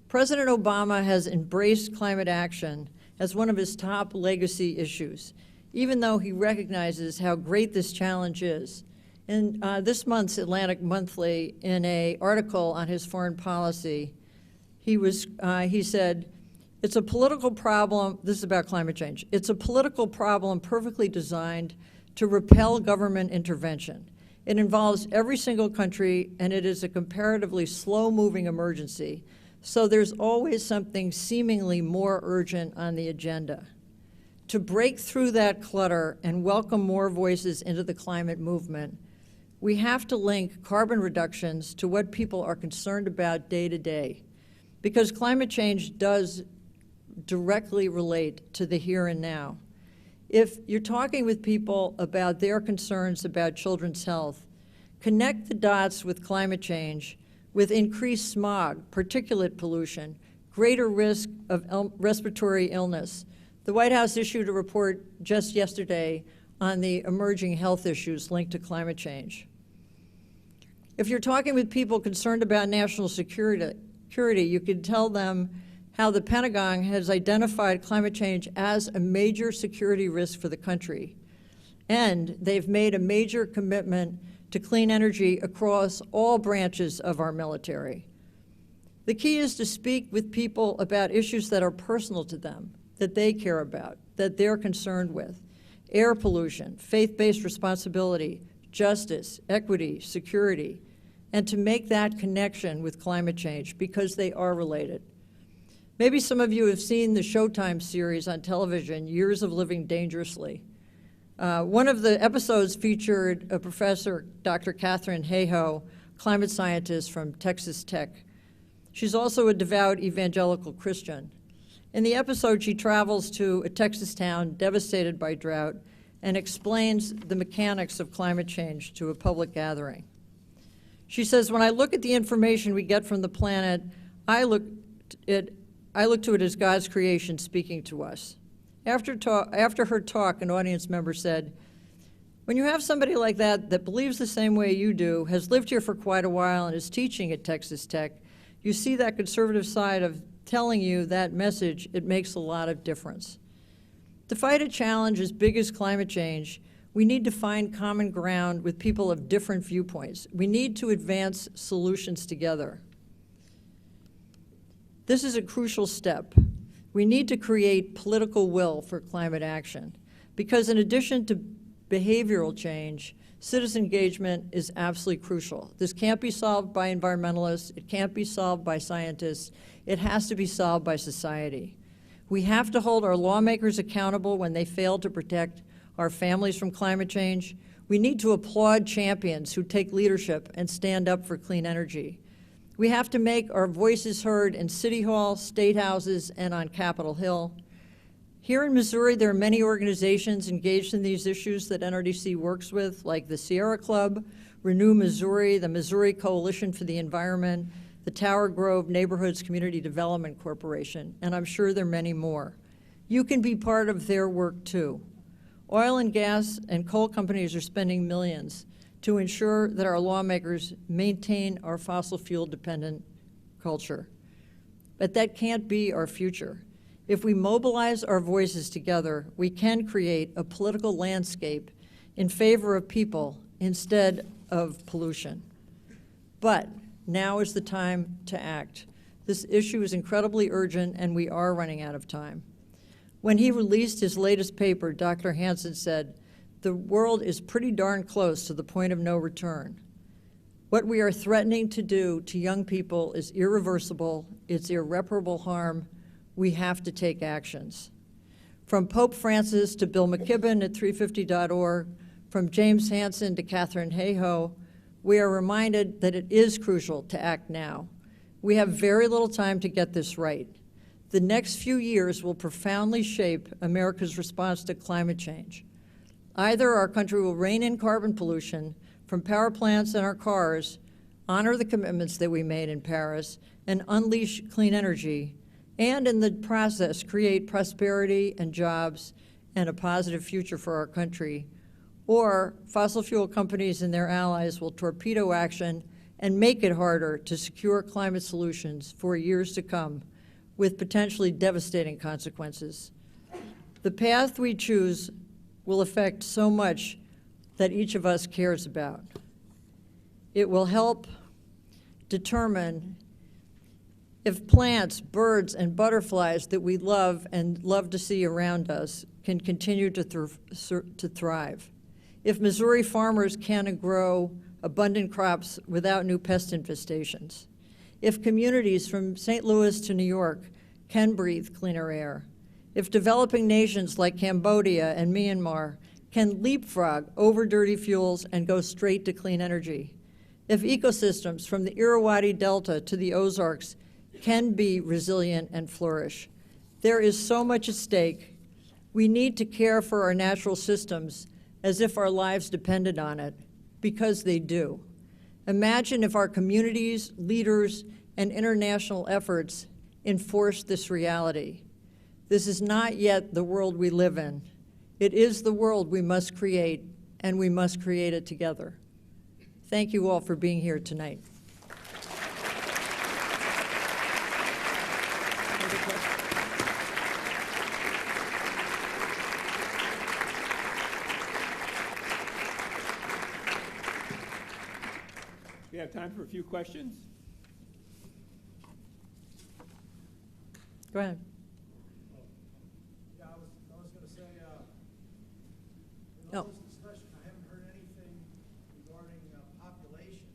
President Obama has embraced climate action as one of his top legacy issues, even though he recognizes how great this challenge is. In this month's Atlantic Monthly, in an article on his foreign policy, he said, it's a political problem, this is about climate change, it's a political problem perfectly designed to repel government intervention. It involves every single country, and it is a comparatively slow-moving emergency, so there's always something seemingly more urgent on the agenda. To break through that clutter and welcome more voices into the climate movement, we have to link carbon reductions to what people are concerned about day to day, because climate change does directly relate to the here and now. If you're talking with people about their concerns about children's health, connect the dots with climate change, with increased smog, particulate pollution, greater risk of respiratory illness. The White House issued a report just yesterday on the emerging health issues linked to climate change. If you're talking with people concerned about national security, you can tell them how the Pentagon has identified climate change as a major security risk for the country. And they've made a major commitment to clean energy across all branches of our military. The key is to speak with people about issues that are personal to them, that they care about, that they're concerned with. Air pollution, faith-based responsibility, justice, equity, security, and to make that connection with climate change because they are related. Maybe some of you have seen the Showtime series on television, Years of Living Dangerously. One of the episodes featured a professor, Dr. Katharine Hayhoe, climate scientist from Texas Tech. She's also a devout evangelical Christian. In the episode, she travels to a Texas town devastated by drought and explains the mechanics of climate change to a public gathering. She says, when I look at the information we get from the planet, I look to it as God's creation speaking to us. After her talk, an audience member said, when you have somebody like that believes the same way you do, has lived here for quite a while and is teaching at Texas Tech, you see that conservative side of telling you that message, it makes a lot of difference. To fight a challenge as big as climate change, we need to find common ground with people of different viewpoints. We need to advance solutions together. This is a crucial step. We need to create political will for climate action because in addition to behavioral change, citizen engagement is absolutely crucial. This can't be solved by environmentalists. It can't be solved by scientists. It has to be solved by society. We have to hold our lawmakers accountable when they fail to protect our families from climate change. We need to applaud champions who take leadership and stand up for clean energy. We have to make our voices heard in City Hall, State Houses, and on Capitol Hill. Here in Missouri, there are many organizations engaged in these issues that NRDC works with, like the Sierra Club, Renew Missouri, the Missouri Coalition for the Environment, the Tower Grove Neighborhoods Community Development Corporation, and I'm sure there are many more. You can be part of their work too. Oil and gas and coal companies are spending millions to ensure that our lawmakers maintain our fossil fuel dependent culture. But that can't be our future. If we mobilize our voices together, we can create a political landscape in favor of people instead of pollution. But now is the time to act. This issue is incredibly urgent and we are running out of time. When he released his latest paper, Dr. Hansen said, the world is pretty darn close to the point of no return. What we are threatening to do to young people is irreversible, it's irreparable harm. We have to take actions. From Pope Francis to Bill McKibben at 350.org, from James Hansen to Katharine Hayhoe, we are reminded that it is crucial to act now. We have very little time to get this right. The next few years will profoundly shape America's response to climate change. Either our country will rein in carbon pollution from power plants and our cars, honor the commitments that we made in Paris, and unleash clean energy, and in the process create prosperity and jobs and a positive future for our country, or fossil fuel companies and their allies will torpedo action and make it harder to secure climate solutions for years to come with potentially devastating consequences. The path we choose will affect so much that each of us cares about. It will help determine if plants, birds, and butterflies that we love and love to see around us can continue to thrive. If Missouri farmers can grow abundant crops without new pest infestations. If communities from St. Louis to New York can breathe cleaner air. If developing nations like Cambodia and Myanmar can leapfrog over dirty fuels and go straight to clean energy. If ecosystems from the Irrawaddy Delta to the Ozarks can be resilient and flourish. There is so much at stake. We need to care for our natural systems as if our lives depended on it, because they do. Imagine if our communities, leaders, and international efforts enforced this reality. This is not yet the world we live in. It is the world we must create, and we must create it together. Thank you all for being here tonight. We have time for a few questions. Go ahead. Yeah, I was going to say, in No. all this discussion, I haven't heard anything regarding population.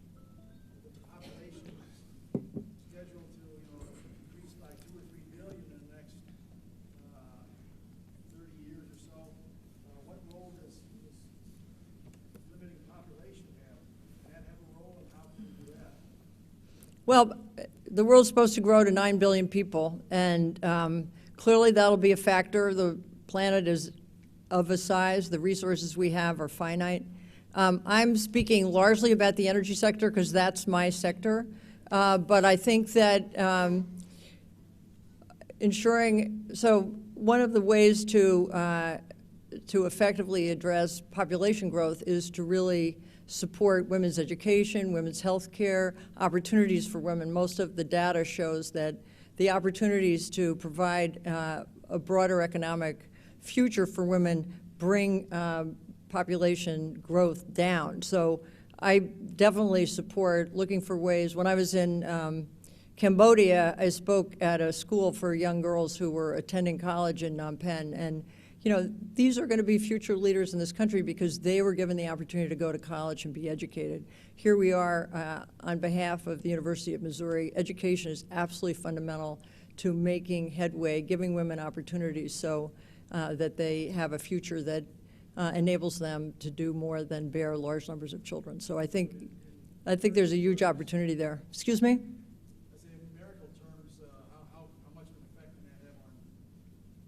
The population is scheduled to, increase by 2 or 3 billion in the next 30 years or so. What role does limiting population have? Does that have a role, and how can we do that? Well, the world's supposed to grow to 9 billion people, and clearly that'll be a factor. The planet is of a size, the resources we have are finite. I'm speaking largely about the energy sector because that's my sector, but I think that one of the ways to effectively address population growth is to really support women's education, women's health care, opportunities for women. Most of the data shows that the opportunities to provide a broader economic future for women bring population growth down. So I definitely support looking for ways. When I was in Cambodia, I spoke at a school for young girls who were attending college in Phnom Penh, and these are going to be future leaders in this country because they were given the opportunity to go to college and be educated. Here we are on behalf of the University of Missouri. Education is absolutely fundamental to making headway, giving women opportunities so that they have a future that enables them to do more than bear large numbers of children. So I think there's a huge opportunity there. Excuse me? I say in numerical terms, how much of an effect can that have on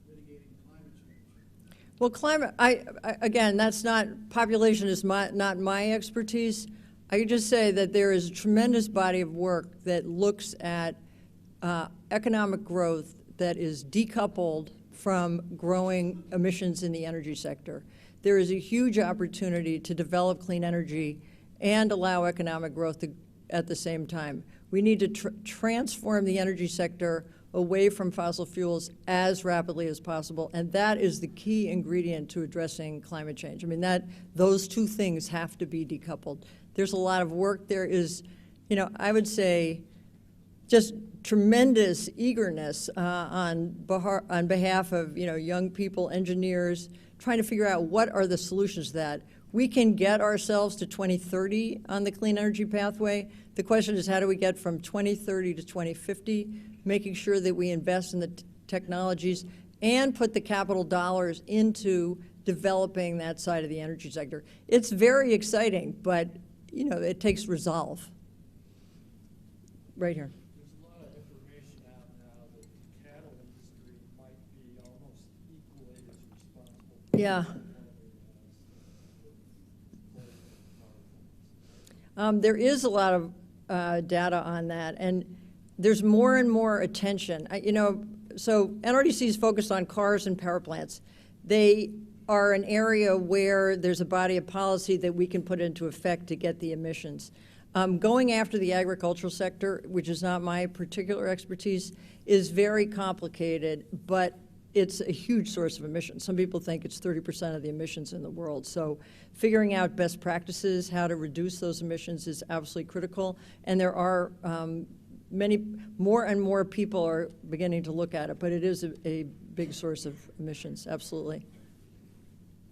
mitigating climate change? Well, climate, again, that's not, population is not my expertise. I can just say that there is a tremendous body of work that looks at economic growth that is decoupled from growing emissions in the energy sector. There is a huge opportunity to develop clean energy and allow economic growth at the same time. We need to transform the energy sector away from fossil fuels as rapidly as possible, and that is the key ingredient to addressing climate change. I mean, those two things have to be decoupled. There's a lot of work. There is, I would say, just tremendous eagerness on behalf of young people, engineers, trying to figure out what are the solutions to that. We can get ourselves to 2030 on the clean energy pathway. The question is, how do we get from 2030 to 2050, making sure that we invest in the technologies and put the capital dollars into developing that side of the energy sector. It's very exciting, but it takes resolve. Right here. There's a lot of information out now that the cattle industry might be almost equally as responsible. Yeah. There is a lot of data on that, and there's more and more attention. So NRDC is focused on cars and power plants. They are an area where there's a body of policy that we can put into effect to get the emissions. Going after the agricultural sector, which is not my particular expertise, is very complicated, but it's a huge source of emissions. Some people think it's 30% of the emissions in the world. So figuring out best practices, how to reduce those emissions is absolutely critical. And there are many more and more people are beginning to look at it, but it is a big source of emissions, absolutely.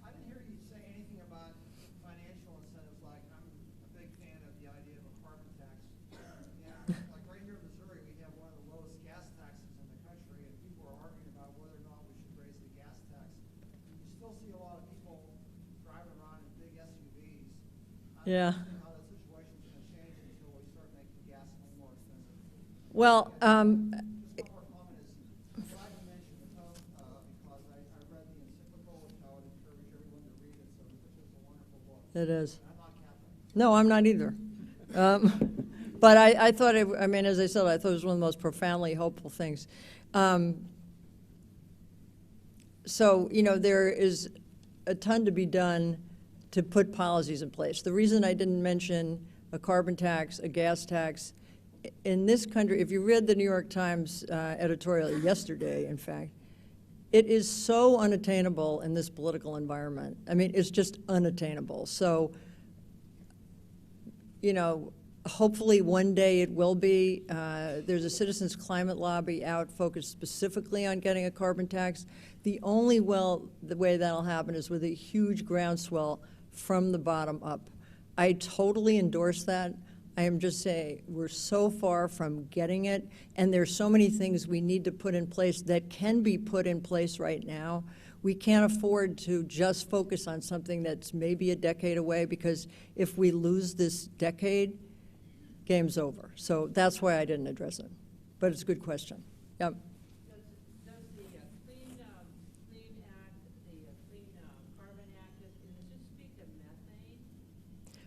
I didn't hear you say anything about financial incentives. Like, I'm a big fan of the idea of a carbon tax. Yeah, like right here in Missouri, we have one of the lowest gas taxes in the country, and people are arguing about whether or not we should raise the gas tax. You still see a lot of people driving around in big SUVs. Yeah. I don't know how the situation's going to change until we start making gasoline more expensive. Well, Just one more comment is, I'm glad you mentioned the tone, because I read the encyclical It is. No, I'm not either. But I thought, I mean, as I said, I thought it was one of the most profoundly hopeful things. So, you know, there is a ton to be done to put policies in place. The reason I didn't mention a carbon tax, a gas tax, in this country, if you read the New York Times editorial yesterday, in fact, it is so unattainable in this political environment. I mean, it's just unattainable. So, you know, hopefully one day it will be. There's a citizens' climate lobby out focused specifically on getting a carbon tax. The only the way that'll happen is with a huge groundswell from the bottom up. I totally endorse that. I am just saying we're so far from getting it, and there's so many things we need to put in place that can be put in place right now. We can't afford to just focus on something that's maybe a decade away, because if we lose this decade, game's over. So that's why I didn't address it. But it's a good question. Yep. Does the Clean Act, the Clean Carbon Act, does it speak to methane?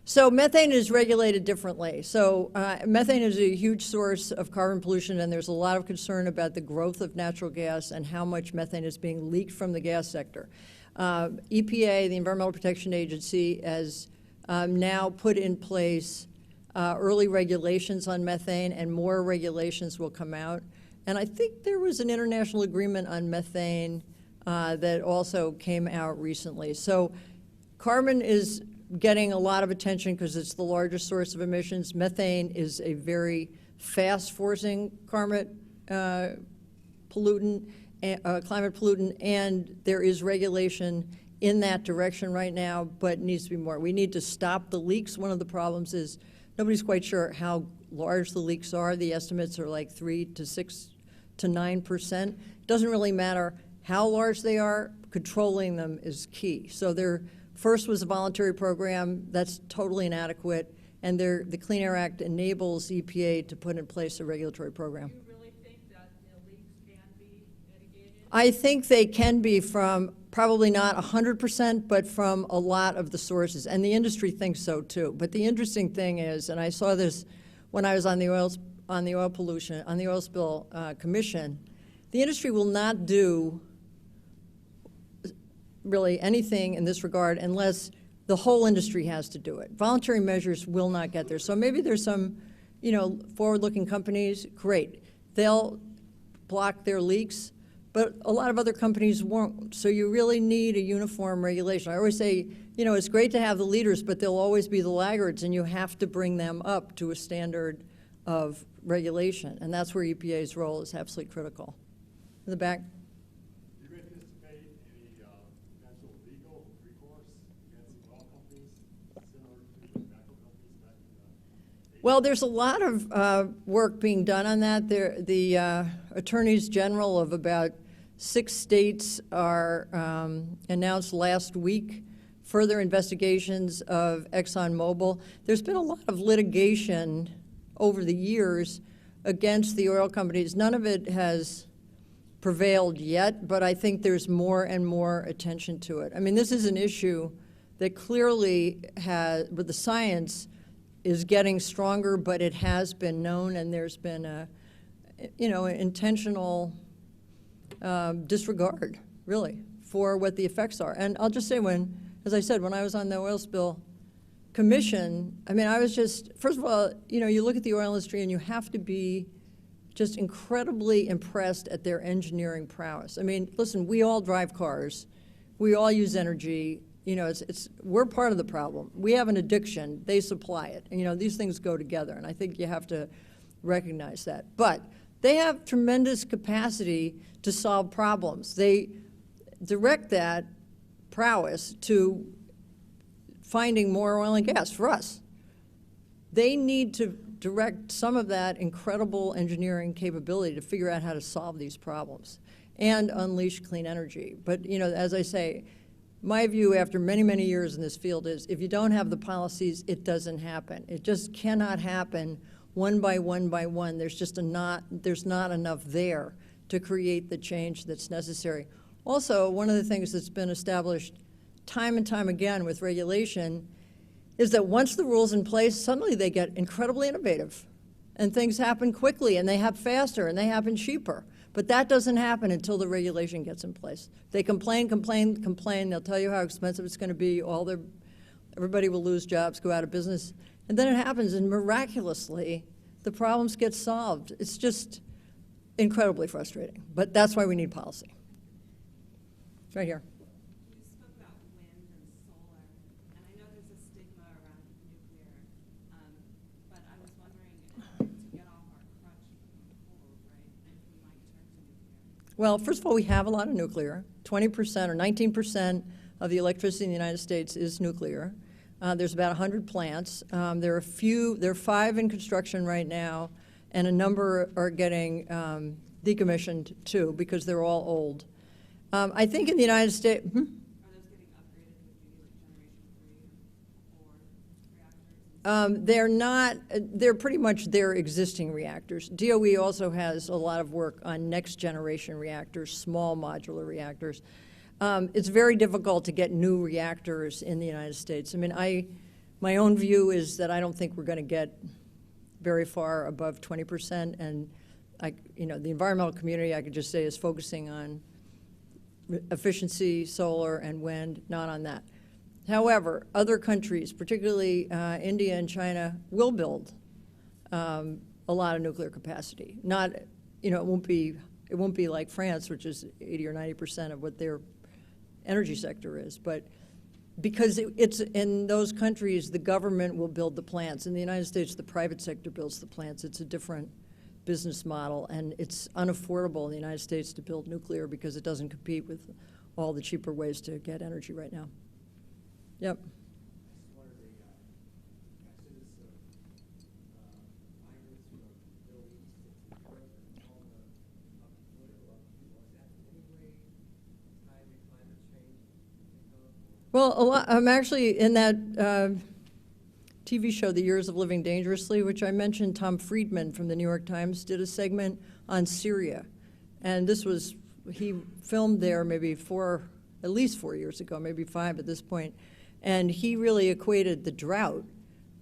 So methane is regulated differently. So methane is a huge source of carbon pollution, and there's a lot of concern about the growth of natural gas and how much methane is being leaked from the gas sector. EPA, the Environmental Protection Agency, has now put in place early regulations on methane, and more regulations will come out. And I think there was an international agreement on methane that also came out recently. So carbon is getting a lot of attention because it's the largest source of emissions. Methane is a very fast-forcing climate pollutant, and there is regulation in that direction right now, but needs to be more. We need to stop the leaks. One of the problems is nobody's quite sure how large the leaks are. The estimates are like 3 to 6 to 9%. It doesn't really matter how large they are. Controlling them is key. So there first was a voluntary program. That's totally inadequate. And the Clean Air Act enables EPA to put in place a regulatory program. Do you really think that the leaks can be mitigated? I think they can be from probably not 100%, but from a lot of the sources. And the industry thinks so too. But the interesting thing is, and I saw this when I was on the oil spill commission, the industry will not do really anything in this regard unless the whole industry has to do it. Voluntary measures will not get there. So maybe there's some, you know, forward-looking companies, great. They'll block their leaks, but a lot of other companies won't. So you really need a uniform regulation. I always say, you know, it's great to have the leaders, but they'll always be the laggards, and you have to bring them up to a standard of regulation. And that's where EPA's role is absolutely critical. In the back. Do you anticipate any potential legal recourse against oil companies similar to tobacco companies back in the 80s? Well, there's a lot of work being done on that. The attorneys general of about 6 states are announced last week further investigations of ExxonMobil. There's been a lot of litigation over the years against the oil companies. None of it has prevailed yet, but I think there's more and more attention to it. I mean, this is an issue that clearly has, with the science, is getting stronger, but it has been known, and there's been a, you know, intentional disregard, really, for what the effects are. And I'll just say, as I said, when I was on the oil spill commission, I mean, I was just, first of all, you know, you look at the oil industry and you have to be just incredibly impressed at their engineering prowess. I mean, listen, we all drive cars. We all use energy. You know, we're part of the problem. We have an addiction. They supply it. And, you know, these things go together, and I think you have to recognize that. But they have tremendous capacity to solve problems. They direct that prowess to finding more oil and gas for us. They need to direct some of that incredible engineering capability to figure out how to solve these problems and unleash clean energy. But, you know, as I say, my view after many, many years in this field is if you don't have the policies, it doesn't happen. It just cannot happen one by one by one. There's not enough there to create the change that's necessary. Also, one of the things that's been established time and time again with regulation is that once the rule's in place, suddenly they get incredibly innovative. And things happen quickly, and they happen faster, and they happen cheaper. But that doesn't happen until the regulation gets in place. They complain. They'll tell you how expensive it's going to be. Everybody will lose jobs, go out of business. And then it happens, and miraculously, the problems get solved. It's just incredibly frustrating. But that's why we need policy. It's right here. You spoke about wind and solar, and I know there's a stigma around nuclear, but I was wondering to get off our crutch from coal, right, if we might turn to nuclear. Well, first of all, we have a lot of nuclear. 20% or 19% of the electricity in the United States is nuclear. There's about 100 plants. There are 5 in construction right now, and a number are getting decommissioned too because they're all old. I think in the United States, Are those getting upgraded to be like generation 3 or 4 reactors? they're not, they're pretty much their existing reactors. DOE also has a lot of work on next generation reactors, small modular reactors. It's very difficult to get new reactors in the United States. I mean, my own view is that I don't think we're going to get very far above 20%, and the environmental community, I could just say, is focusing on efficiency, solar, and wind, not on that. However, other countries, particularly India and China, will build a lot of nuclear capacity. Not, it won't be like France, which is 80 or 90% of what their energy sector is, but because it's in those countries, the government will build the plants. In the United States, the private sector builds the plants. It's a different business model, and it's unaffordable in the United States to build nuclear because it doesn't compete with all the cheaper ways to get energy right now. Yep. What are the exodus of migrants from the Middle East to Europe and all the political upheaval? Is that in any way tied to climate change? Well, I'm actually in that TV show, The Years of Living Dangerously, which I mentioned. Tom Friedman from the New York Times did a segment on Syria. And he filmed there maybe at least 4 years ago, maybe 5 at this point. And he really equated the drought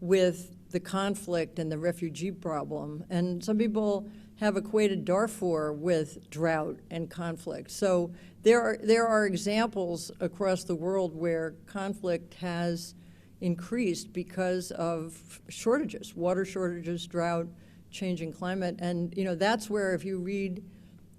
with the conflict and the refugee problem. And some people have equated Darfur with drought and conflict. So there are examples across the world where conflict has increased because of shortages, water shortages, drought, changing climate. And that's where, if you read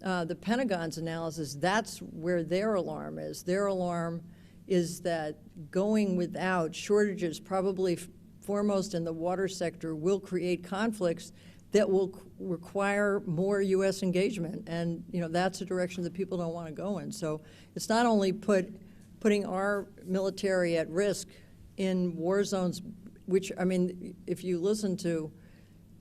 the Pentagon's analysis, that's where their alarm is. Their alarm is that going without shortages, probably foremost in the water sector, will create conflicts that will require more U.S. engagement. And that's a direction that people don't want to go in. So it's not only putting our military at risk in war zones, which, I mean, if you listen to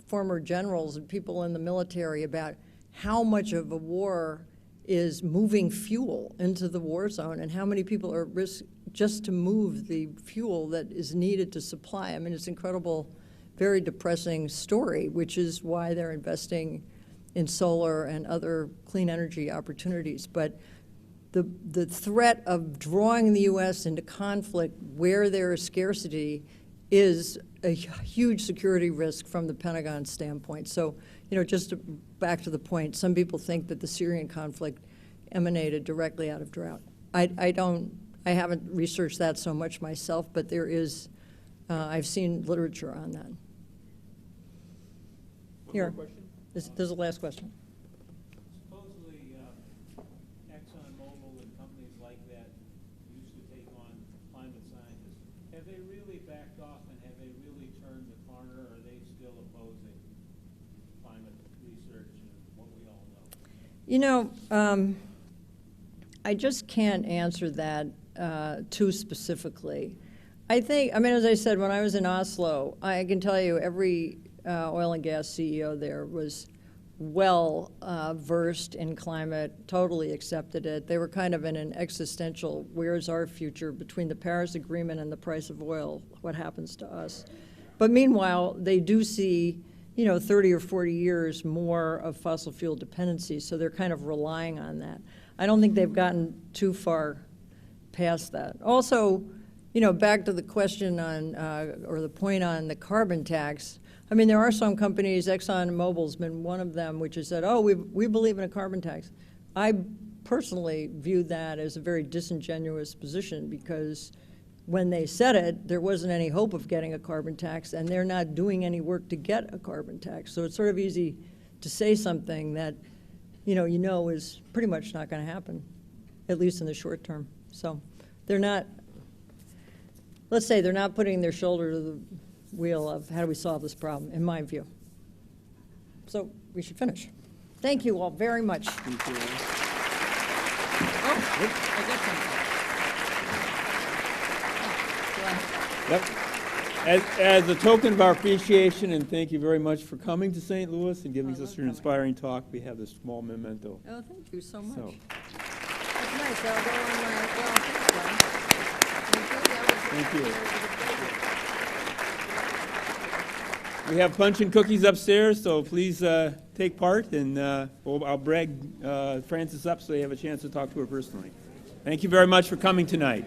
former generals and people in the military about how much of a war is moving fuel into the war zone and how many people are at risk just to move the fuel that is needed to supply. I mean, it's incredible, very depressing story, which is why they're investing in solar and other clean energy opportunities. But the threat of drawing the U.S. into conflict where there is scarcity is a huge security risk from the Pentagon standpoint. So, just back to the point, some people think that the Syrian conflict emanated directly out of drought. I haven't researched that so much myself, but there is, I've seen literature on that. Here, this is the last question. Supposedly, ExxonMobil and companies like that used to take on climate scientists. Have they really backed off, and have they really turned the corner, or are they still opposing climate research and what we all know? I just can't answer that too specifically. I mean, as I said, when I was in Oslo, I can tell you every oil and gas CEO there was well versed in climate, totally accepted it. They were kind of in an existential, where's our future between the Paris Agreement and the price of oil, what happens to us? But meanwhile, they do see 30 or 40 years more of fossil fuel dependency, so they're kind of relying on that. I don't think they've gotten too far past that. Also, you know, back to the question on, or the point on the carbon tax, I mean, there are some companies, ExxonMobil's been one of them, which has said, oh, we believe in a carbon tax. I personally view that as a very disingenuous position, because when they said it, there wasn't any hope of getting a carbon tax, and they're not doing any work to get a carbon tax. So it's sort of easy to say something that, you know is pretty much not going to happen, at least in the short term. So they're not, let's say they're not putting their shoulder to the wheel of how do we solve this problem, in my view. So we should finish. Thank you all very much. Thank you. Oh, I got something. Yep. As a token of our appreciation, and thank you very much for coming to St. Louis and giving us an inspiring talk, we have this small memento. Oh, thank you so much. So, That's nice. I'll go on my, well, thank you. thank you. We have punch and cookies upstairs, so please take part, and I'll brag Frances up so you have a chance to talk to her personally. Thank you very much for coming tonight.